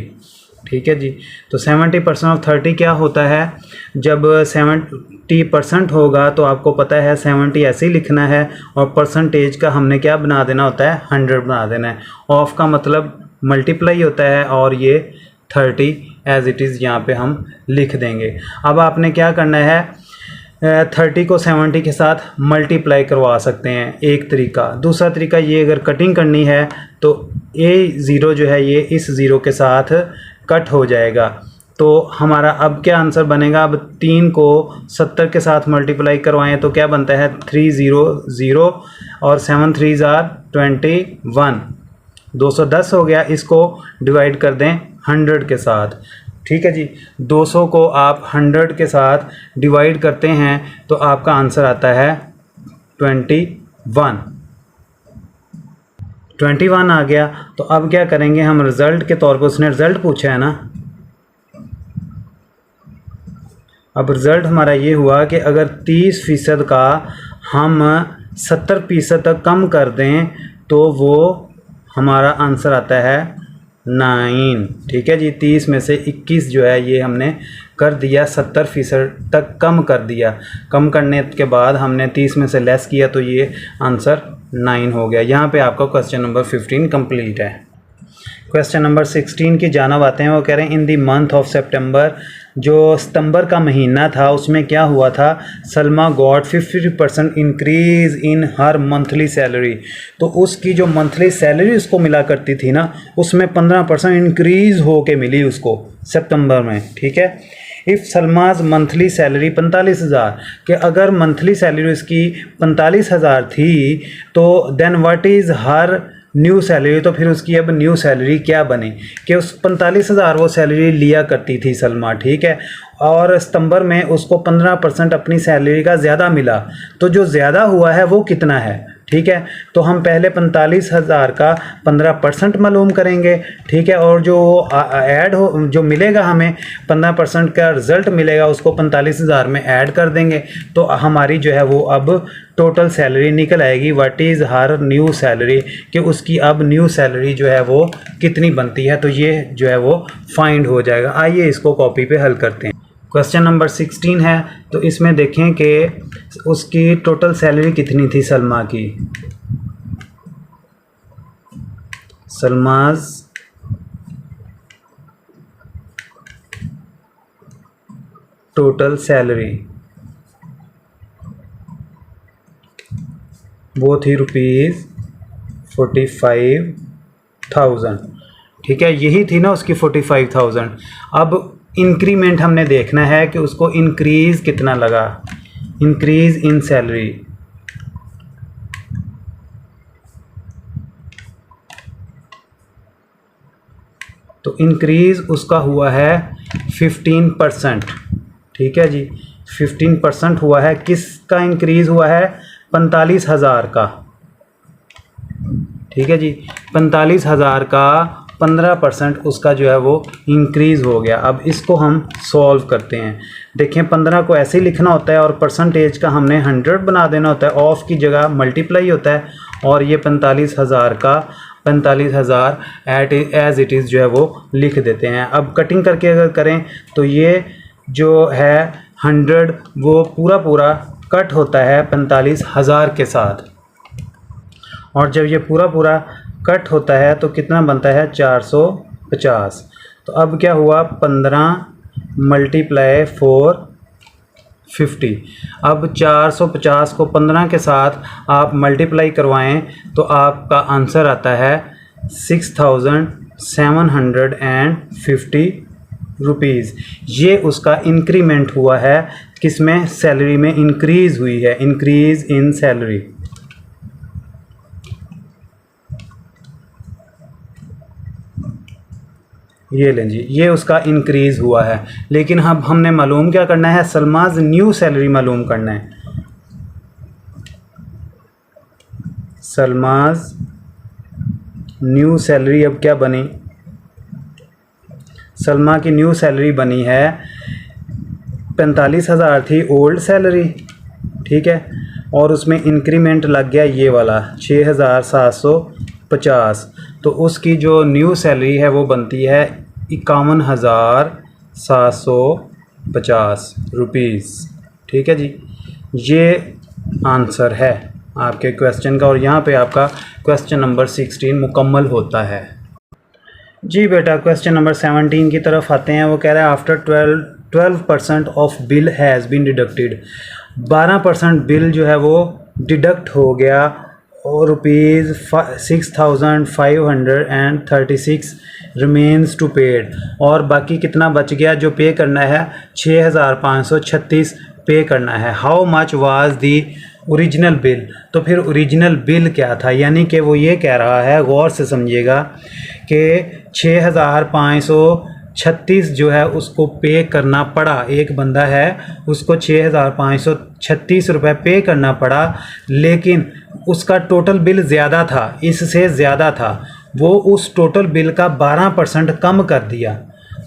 ठीक है जी। तो 70% ऑफ 30 क्या होता है, जब 70% होगा तो आपको पता है 70 ऐसे ही लिखना है और परसेंटेज का हमने क्या बना देना होता है, 100 बना देना है। ऑफ का मतलब मल्टीप्लाई होता है और ये 30 एज इट इज़ यहाँ पे हम लिख देंगे। अब आपने क्या करना है, 30 को 70 के साथ मल्टीप्लाई करवा सकते हैं, एक तरीका। दूसरा तरीका ये, अगर कटिंग करनी है तो ये ज़ीरो जो है ये इस ज़ीरो के साथ कट हो जाएगा। तो हमारा अब क्या आंसर बनेगा, अब 3 को 70 के साथ मल्टीप्लाई करवाएं तो क्या बनता है 300 और 7 3 21, 210 हो गया। इसको डिवाइड कर दें 100 के साथ, ठीक है जी। 200 को आप 100 के साथ डिवाइड करते हैं तो आपका आंसर आता है 21 आ गया। तो अब क्या करेंगे हम, रिज़ल्ट के तौर पर, उसने रिज़ल्ट पूछा है ना। अब रिज़ल्ट हमारा ये हुआ कि अगर 30% का हम 70% तक कम कर दें तो वो हमारा आंसर आता है 9, ठीक है जी। 30 में से 21 जो है ये हमने कर दिया, 70% तक कम कर दिया। कम करने के बाद हमने 30 में से लेस किया तो ये आंसर 9 हो गया। यहाँ पे आपका क्वेश्चन नंबर 15 कंप्लीट है। क्वेश्चन नंबर 16 की जानब आते हैं। वो कह रहे हैं इन दी मंथ ऑफ सितंबर, जो सितंबर का महीना था उसमें क्या हुआ था, Salma got 50% increase in her monthly salary. तो उसकी जो मंथली सैलरी उसको मिला करती थी ना, उसमें 15% इंक्रीज़ हो के मिली उसको सितंबर में, ठीक है। इफ़ सलमाज मंथली सैलरी 45,000, कि अगर मंथली सैलरी उसकी 45,000 थी तो then what is her new salary. तो फिर उसकी अब न्यू सैलरी क्या बने, कि उस 45,000 वो सैलरी लिया करती थी सलमा, ठीक है। और सितंबर में उसको 15% अपनी सैलरी का ज़्यादा मिला। तो जो ज़्यादा हुआ है वो कितना है, ठीक है। तो हम पहले 45,000 का 15% मालूम करेंगे, ठीक है। और जो ऐड हो, जो मिलेगा हमें 15% का रिज़ल्ट मिलेगा, उसको 45,000 में ऐड कर देंगे तो हमारी जो है वो अब टोटल सैलरी निकल आएगी। What is her new salary, कि उसकी अब न्यू सैलरी जो है वो कितनी बनती है। तो ये जो है वो फाइंड हो जाएगा। आइए इसको कॉपी पे हल करते हैं। क्वेश्चन नंबर 16 है। तो इसमें देखें कि उसकी टोटल सैलरी कितनी थी सलमा की। सलमाज टोटल सैलरी वो थी ₹45,000, ठीक है। यही थी ना उसकी 45,000। अब इंक्रीमेंट हमने देखना है कि उसको इंक्रीज़ कितना लगा, इंक्रीज़ इन सैलरी। तो इंक्रीज़ उसका हुआ है 15%, ठीक है जी। 15% हुआ है। किसका इंक्रीज़ हुआ है, 45,000 का, ठीक है जी। 45,000 का 15% उसका जो है वो इंक्रीज़ हो गया। अब इसको हम सॉल्व करते हैं। देखें 15 को ऐसे ही लिखना होता है और परसेंटेज का हमने 100 बना देना होता है। ऑफ की जगह मल्टीप्लाई होता है और ये 45,000 का 45,000 एज इट इज़ जो है वो लिख देते हैं। अब कटिंग करके अगर करें तो ये जो है 100 वो पूरा कट होता है 45,000 के साथ। और जब ये पूरा कट होता है तो कितना बनता है 450। तो अब क्या हुआ 15 मल्टीप्लाई 450। अब 450 को 15 के साथ आप मल्टीप्लाई करवाएं तो आपका आंसर आता है 6750 रुपीज़। ये उसका इंक्रीमेंट हुआ है, किसमें, सैलरी में इंक्रीज़ हुई है, इंक्रीज़ इन सैलरी। ये लें जी, ये उसका इंक्रीज़ हुआ है। लेकिन अब हमने मालूम क्या करना है, सलमाज न्यू सैलरी मालूम करना है। सलमाज न्यू सैलरी अब क्या बनी, सलमा की न्यू सैलरी बनी है 45,000 थी ओल्ड सैलरी, ठीक है, और उसमें इंक्रीमेंट लग गया ये वाला 6,750। तो उसकी जो न्यू सैलरी है वो बनती है 51,750 रुपीज़। ठीक है जी, ये आंसर है आपके क्वेश्चन का, और यहाँ पे आपका क्वेश्चन नंबर 16 मुकम्मल होता है। जी बेटा, क्वेश्चन नंबर 17 की तरफ आते हैं। वो कह रहा है after 12% of bill has been deducted. 12% bill जो है वो डिडक्ट हो गया और रुपीज़ 6,536 रिमेन्स टू पेड, और बाकी कितना बच गया जो पे करना है, 6,536 पे करना है। How much was the original bill. तो फिर ओरिजिनल बिल क्या था, यानी कि वो ये कह रहा है, गौर से समझिएगा, कि 6,536 जो है उसको पे करना पड़ा। एक बंदा है उसको 6,536 रुपये पे करना पड़ा, लेकिन उसका टोटल बिल ज़्यादा था, इससे ज़्यादा था। वो उस टोटल बिल का 12% कम कर दिया,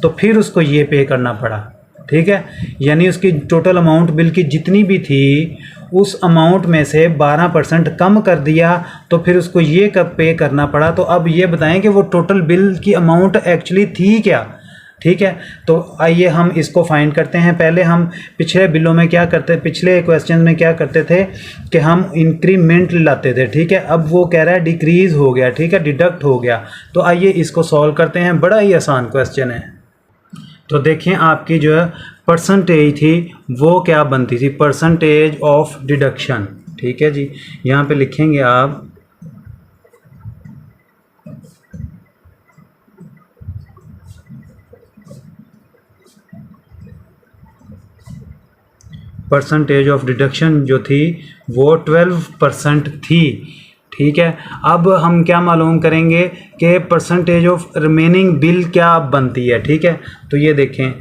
तो फिर उसको ये पे करना पड़ा। ठीक है, यानी उसकी टोटल अमाउंट बिल की जितनी भी थी उस अमाउंट में से 12% कम कर दिया, तो फिर उसको ये कब पे करना पड़ा। तो अब ये बताएं कि वो टोटल बिल की अमाउंट एक्चुअली थी क्या। ठीक है, तो आइए हम इसको फाइंड करते हैं। पहले हम पिछले बिलों में क्या करते, पिछले क्वेश्चन में क्या करते थे कि हम इंक्रीमेंट लाते थे। ठीक है, अब वो कह रहा है डिक्रीज़ हो गया, ठीक है, डिडक्ट हो गया। तो आइए इसको सॉल्व करते हैं, बड़ा ही आसान क्वेश्चन है। तो देखिए आपकी जो परसेंटेज थी वो क्या बनती थी, परसेंटेज ऑफ डिडक्शन। ठीक है जी, यहाँ पे लिखेंगे आप परसेंटेज ऑफ डिडक्शन जो थी वो 12% थी। ठीक है, अब हम क्या मालूम करेंगे कि परसेंटेज ऑफ रिमेनिंग बिल क्या बनती है। ठीक है, तो ये देखें,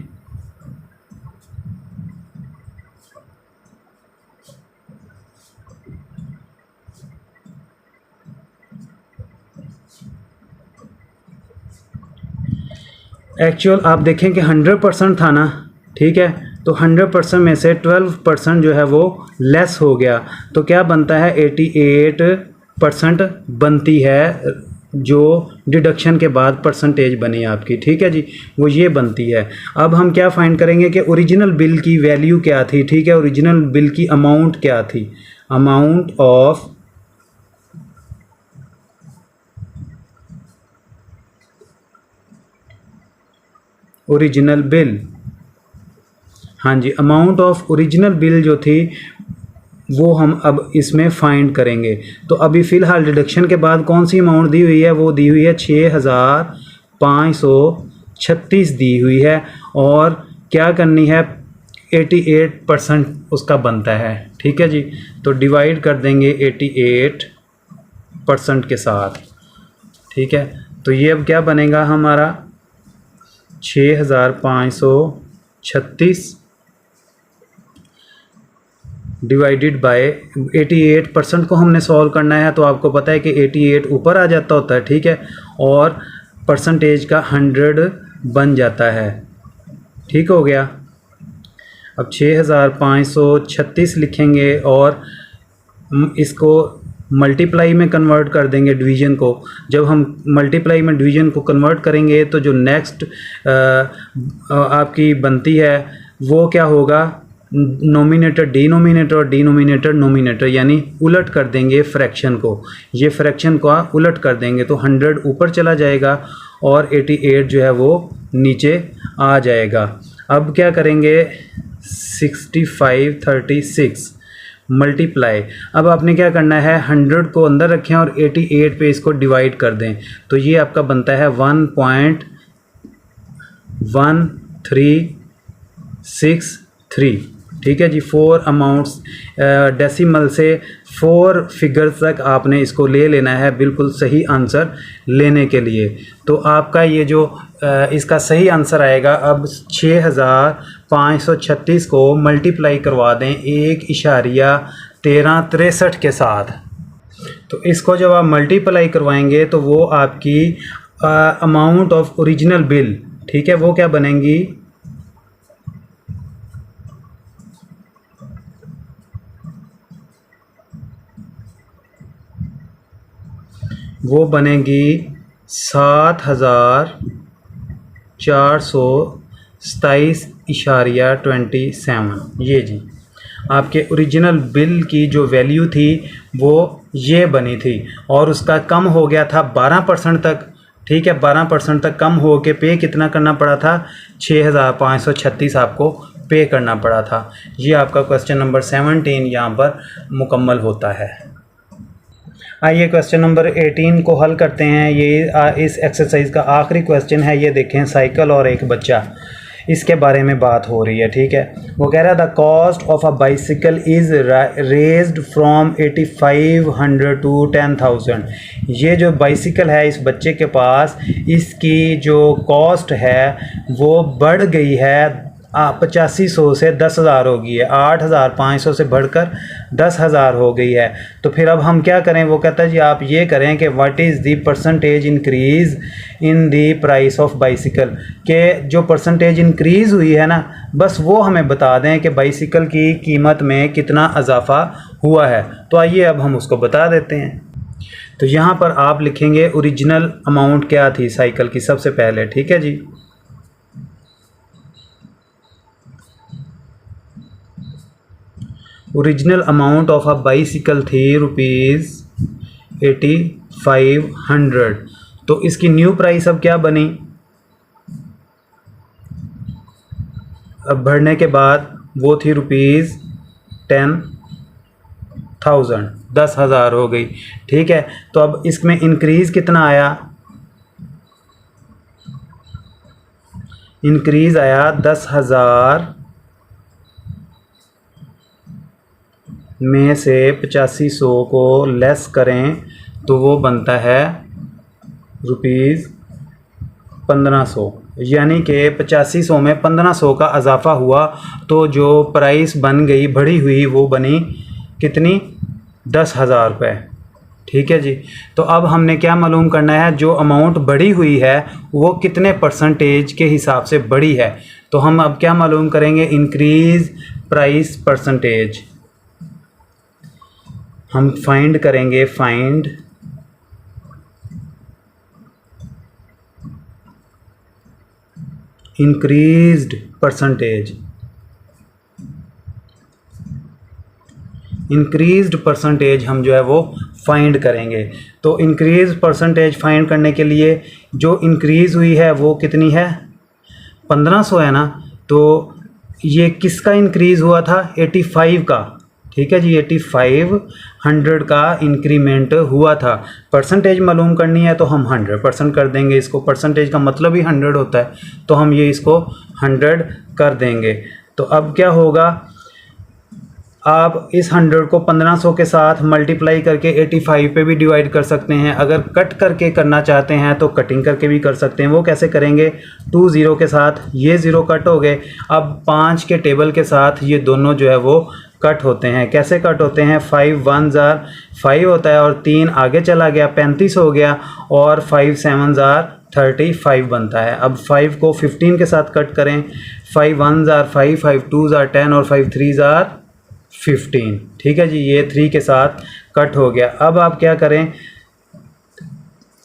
एक्चुअल आप देखें कि 100% था ना। ठीक है, तो 100% में से 12% जो है वो लेस हो गया, तो क्या बनता है 88% बनती है जो डिडक्शन के बाद परसेंटेज बनी आपकी। ठीक है जी, वो ये बनती है। अब हम क्या फाइंड करेंगे कि ओरिजिनल बिल की वैल्यू क्या थी। ठीक है, ओरिजिनल बिल की अमाउंट क्या थी, अमाउंट ऑफ ओरिजिनल बिल। हाँ जी, अमाउंट ऑफ ओरिजिनल बिल जो थी वो हम अब इसमें फाइंड करेंगे। तो अभी फ़िलहाल डिडक्शन के बाद कौन सी अमाउंट दी हुई है, वो दी हुई है 6,536 दी हुई है, और क्या करनी है 88% उसका बनता है। ठीक है जी, तो डिवाइड कर देंगे 88% के साथ। ठीक है, तो ये अब क्या बनेगा हमारा 6,536 डिवाइडेड बाय 88% को हमने सॉल्व करना है। तो आपको पता है कि 88 ऊपर आ जाता होता है। ठीक है, और परसेंटेज का 100 बन जाता है। ठीक हो गया, अब 6,536 लिखेंगे और इसको मल्टीप्लाई में कन्वर्ट कर देंगे डिवीज़न को। जब हम मल्टीप्लाई में डिवीज़न को कन्वर्ट करेंगे तो जो नेक्स्ट आपकी बनती है वो क्या होगा, नोमिनेटर डिनोमिनेटर और डिनोमिनेटर नोमिनेटर, यानी उलट कर देंगे फ्रैक्शन को। ये फ्रैक्शन को उलट कर देंगे तो 100 ऊपर चला जाएगा और 88 जो है वो नीचे आ जाएगा। अब क्या करेंगे, 6536 मल्टीप्लाई। अब आपने क्या करना है, 100 को अंदर रखें और 88 पे इसको डिवाइड कर दें, तो ये आपका बनता है 1.1363। ठीक है जी। 4 अमाउंट्स डेसिमल से 4 फिगर्स तक आपने इसको ले लेना है बिल्कुल सही आंसर लेने के लिए। तो आपका ये जो इसका सही आंसर आएगा, अब 6536 को मल्टीप्लाई करवा दें 1.1363 के साथ। तो इसको जब आप मल्टीप्लाई करवाएंगे तो वो आपकी अमाउंट ऑफ ओरिजिनल बिल, ठीक है, वो क्या बनेंगी, वो बनेगी 7427.27। ये जी आपके ओरिजिनल बिल की जो वैल्यू थी वो ये बनी थी, और उसका कम हो गया था 12% तक। ठीक है, 12% तक कम हो के पे कितना करना पड़ा था, 6536 आपको पे करना पड़ा था। ये आपका क्वेश्चन नंबर 17 यहाँ पर मुकम्मल होता है। आइए क्वेश्चन नंबर 18 को हल करते हैं। ये इस एक्सरसाइज का आखिरी क्वेश्चन है। ये देखें, साइकिल और एक बच्चा, इसके बारे में बात हो रही है। ठीक है, वो कह रहा है the cost of a bicycle is raised from 8500 to 10,000। ये जो बाइसिकल है इस बच्चे के पास, इसकी जो कॉस्ट है वो बढ़ गई है 8500 से 10,000 हो गई है। 8,500 से बढ़कर 10,000 हो गई है। तो फिर अब हम क्या करें, वो कहता है जी आप ये करें कि what is the percentage increase in the price of bicycle, के जो परसेंटेज इंक्रीज़ हुई है ना, बस वो हमें बता दें कि बाइसिकल की कीमत में कितना इजाफा हुआ है। तो आइए अब हम उसको बता देते हैं। तो यहाँ पर आप लिखेंगे ओरिजिनल अमाउंट क्या थी साइकिल की सबसे पहले। ठीक है जी, original amount of a bicycle थी ₹8500। तो इसकी न्यू प्राइस अब क्या बनी, अब बढ़ने के बाद वो थी ₹10,000, 10,000 हो गई। ठीक है, तो अब इसमें इंक्रीज़ कितना आया, इंक्रीज़ आया 10,000 में से 8500 को लेस करें तो वो बनता है ₹1500, यानी कि 8500 में 1500 का इजाफा हुआ। तो जो प्राइस बन गई बढ़ी हुई वो बनी कितनी, 10,000 रुपये। ठीक है जी, तो अब हमने क्या मालूम करना है, जो अमाउंट बढ़ी हुई है वो कितने परसेंटेज के हिसाब से बढ़ी है। तो हम अब क्या मालूम करेंगे, इंक्रीज़ प्राइस परसेंटेज हम फाइंड करेंगे, find increased percentage. Increased percentage हम जो है वो फाइंड करेंगे। तो इंक्रीज परसेंटेज फाइंड करने के लिए जो इंक्रीज़ हुई है वो कितनी है, 1500 है ना। तो ये किसका इंक्रीज़ हुआ था, 85 का। ठीक है जी, 8500 का इंक्रीमेंट हुआ था। परसेंटेज मालूम करनी है तो हम 100% कर देंगे इसको, परसेंटेज का मतलब ही 100 होता है, तो हम ये इसको 100 कर देंगे। तो अब क्या होगा, आप इस 100 को 1500 के साथ मल्टीप्लाई करके 85 पे भी डिवाइड कर सकते हैं। अगर कट करके करना चाहते हैं तो कटिंग करके भी कर सकते हैं। वो कैसे करेंगे, 2 0 के साथ ये 0 कट हो गए। अब 5 के टेबल के साथ ये दोनों जो है वो कट होते हैं। कैसे कट होते हैं, 5 1 जार 5 होता है और 3 आगे चला गया 35 हो गया, और 5 7 जार 35 बनता है। अब 5 को 15 के साथ कट करें, 5 1 जार 5, 5 2 जार 10 और 5 3 जार 15। ठीक है जी, ये 3 के साथ कट हो गया। अब आप क्या करें,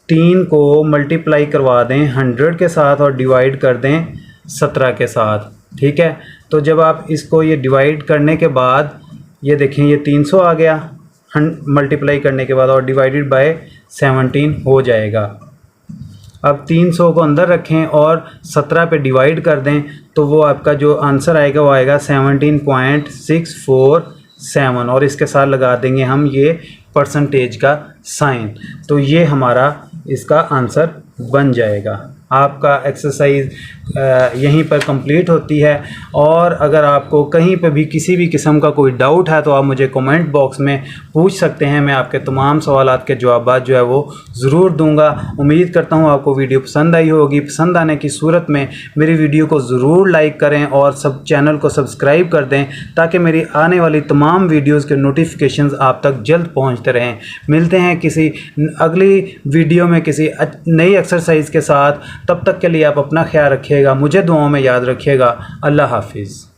3 को मल्टीप्लाई करवा दें 100 के साथ और डिवाइड कर दें 17 के साथ। ठीक है। तो जब आप इसको ये डिवाइड करने के बाद ये देखें ये 300 आ गया, मल्टीप्लाई करने के बाद, और डिवाइडेड बाय 17 हो जाएगा। अब 300 को अंदर रखें और 17 पे डिवाइड कर दें तो वो आपका जो आंसर आएगा वो आएगा 17.647, और इसके साथ लगा देंगे हम ये परसेंटेज का साइन। तो ये हमारा इसका आंसर बन जाएगा। आपका एक्सरसाइज यहीं पर कंप्लीट होती है। और अगर आपको कहीं पे भी किसी भी किस्म का कोई डाउट है तो आप मुझे कमेंट बॉक्स में पूछ सकते हैं। मैं आपके तमाम सवालात के जवाब जो है वो ज़रूर दूंगा। उम्मीद करता हूँ आपको वीडियो पसंद आई होगी। पसंद आने की सूरत में मेरी वीडियो को ज़रूर लाइक करें और सब चैनल को सब्सक्राइब कर दें ताकि मेरी आने वाली तमाम वीडियोज़ के नोटिफिकेशंस आप तक जल्द पहुँचते रहें। मिलते हैं किसी अगली वीडियो में किसी नई एक्सरसाइज के साथ। तब तक के लिए आप अपना ख्याल रखिएगा, मुझे दुआओं में याद रखिएगा। अल्लाह हाफिज़।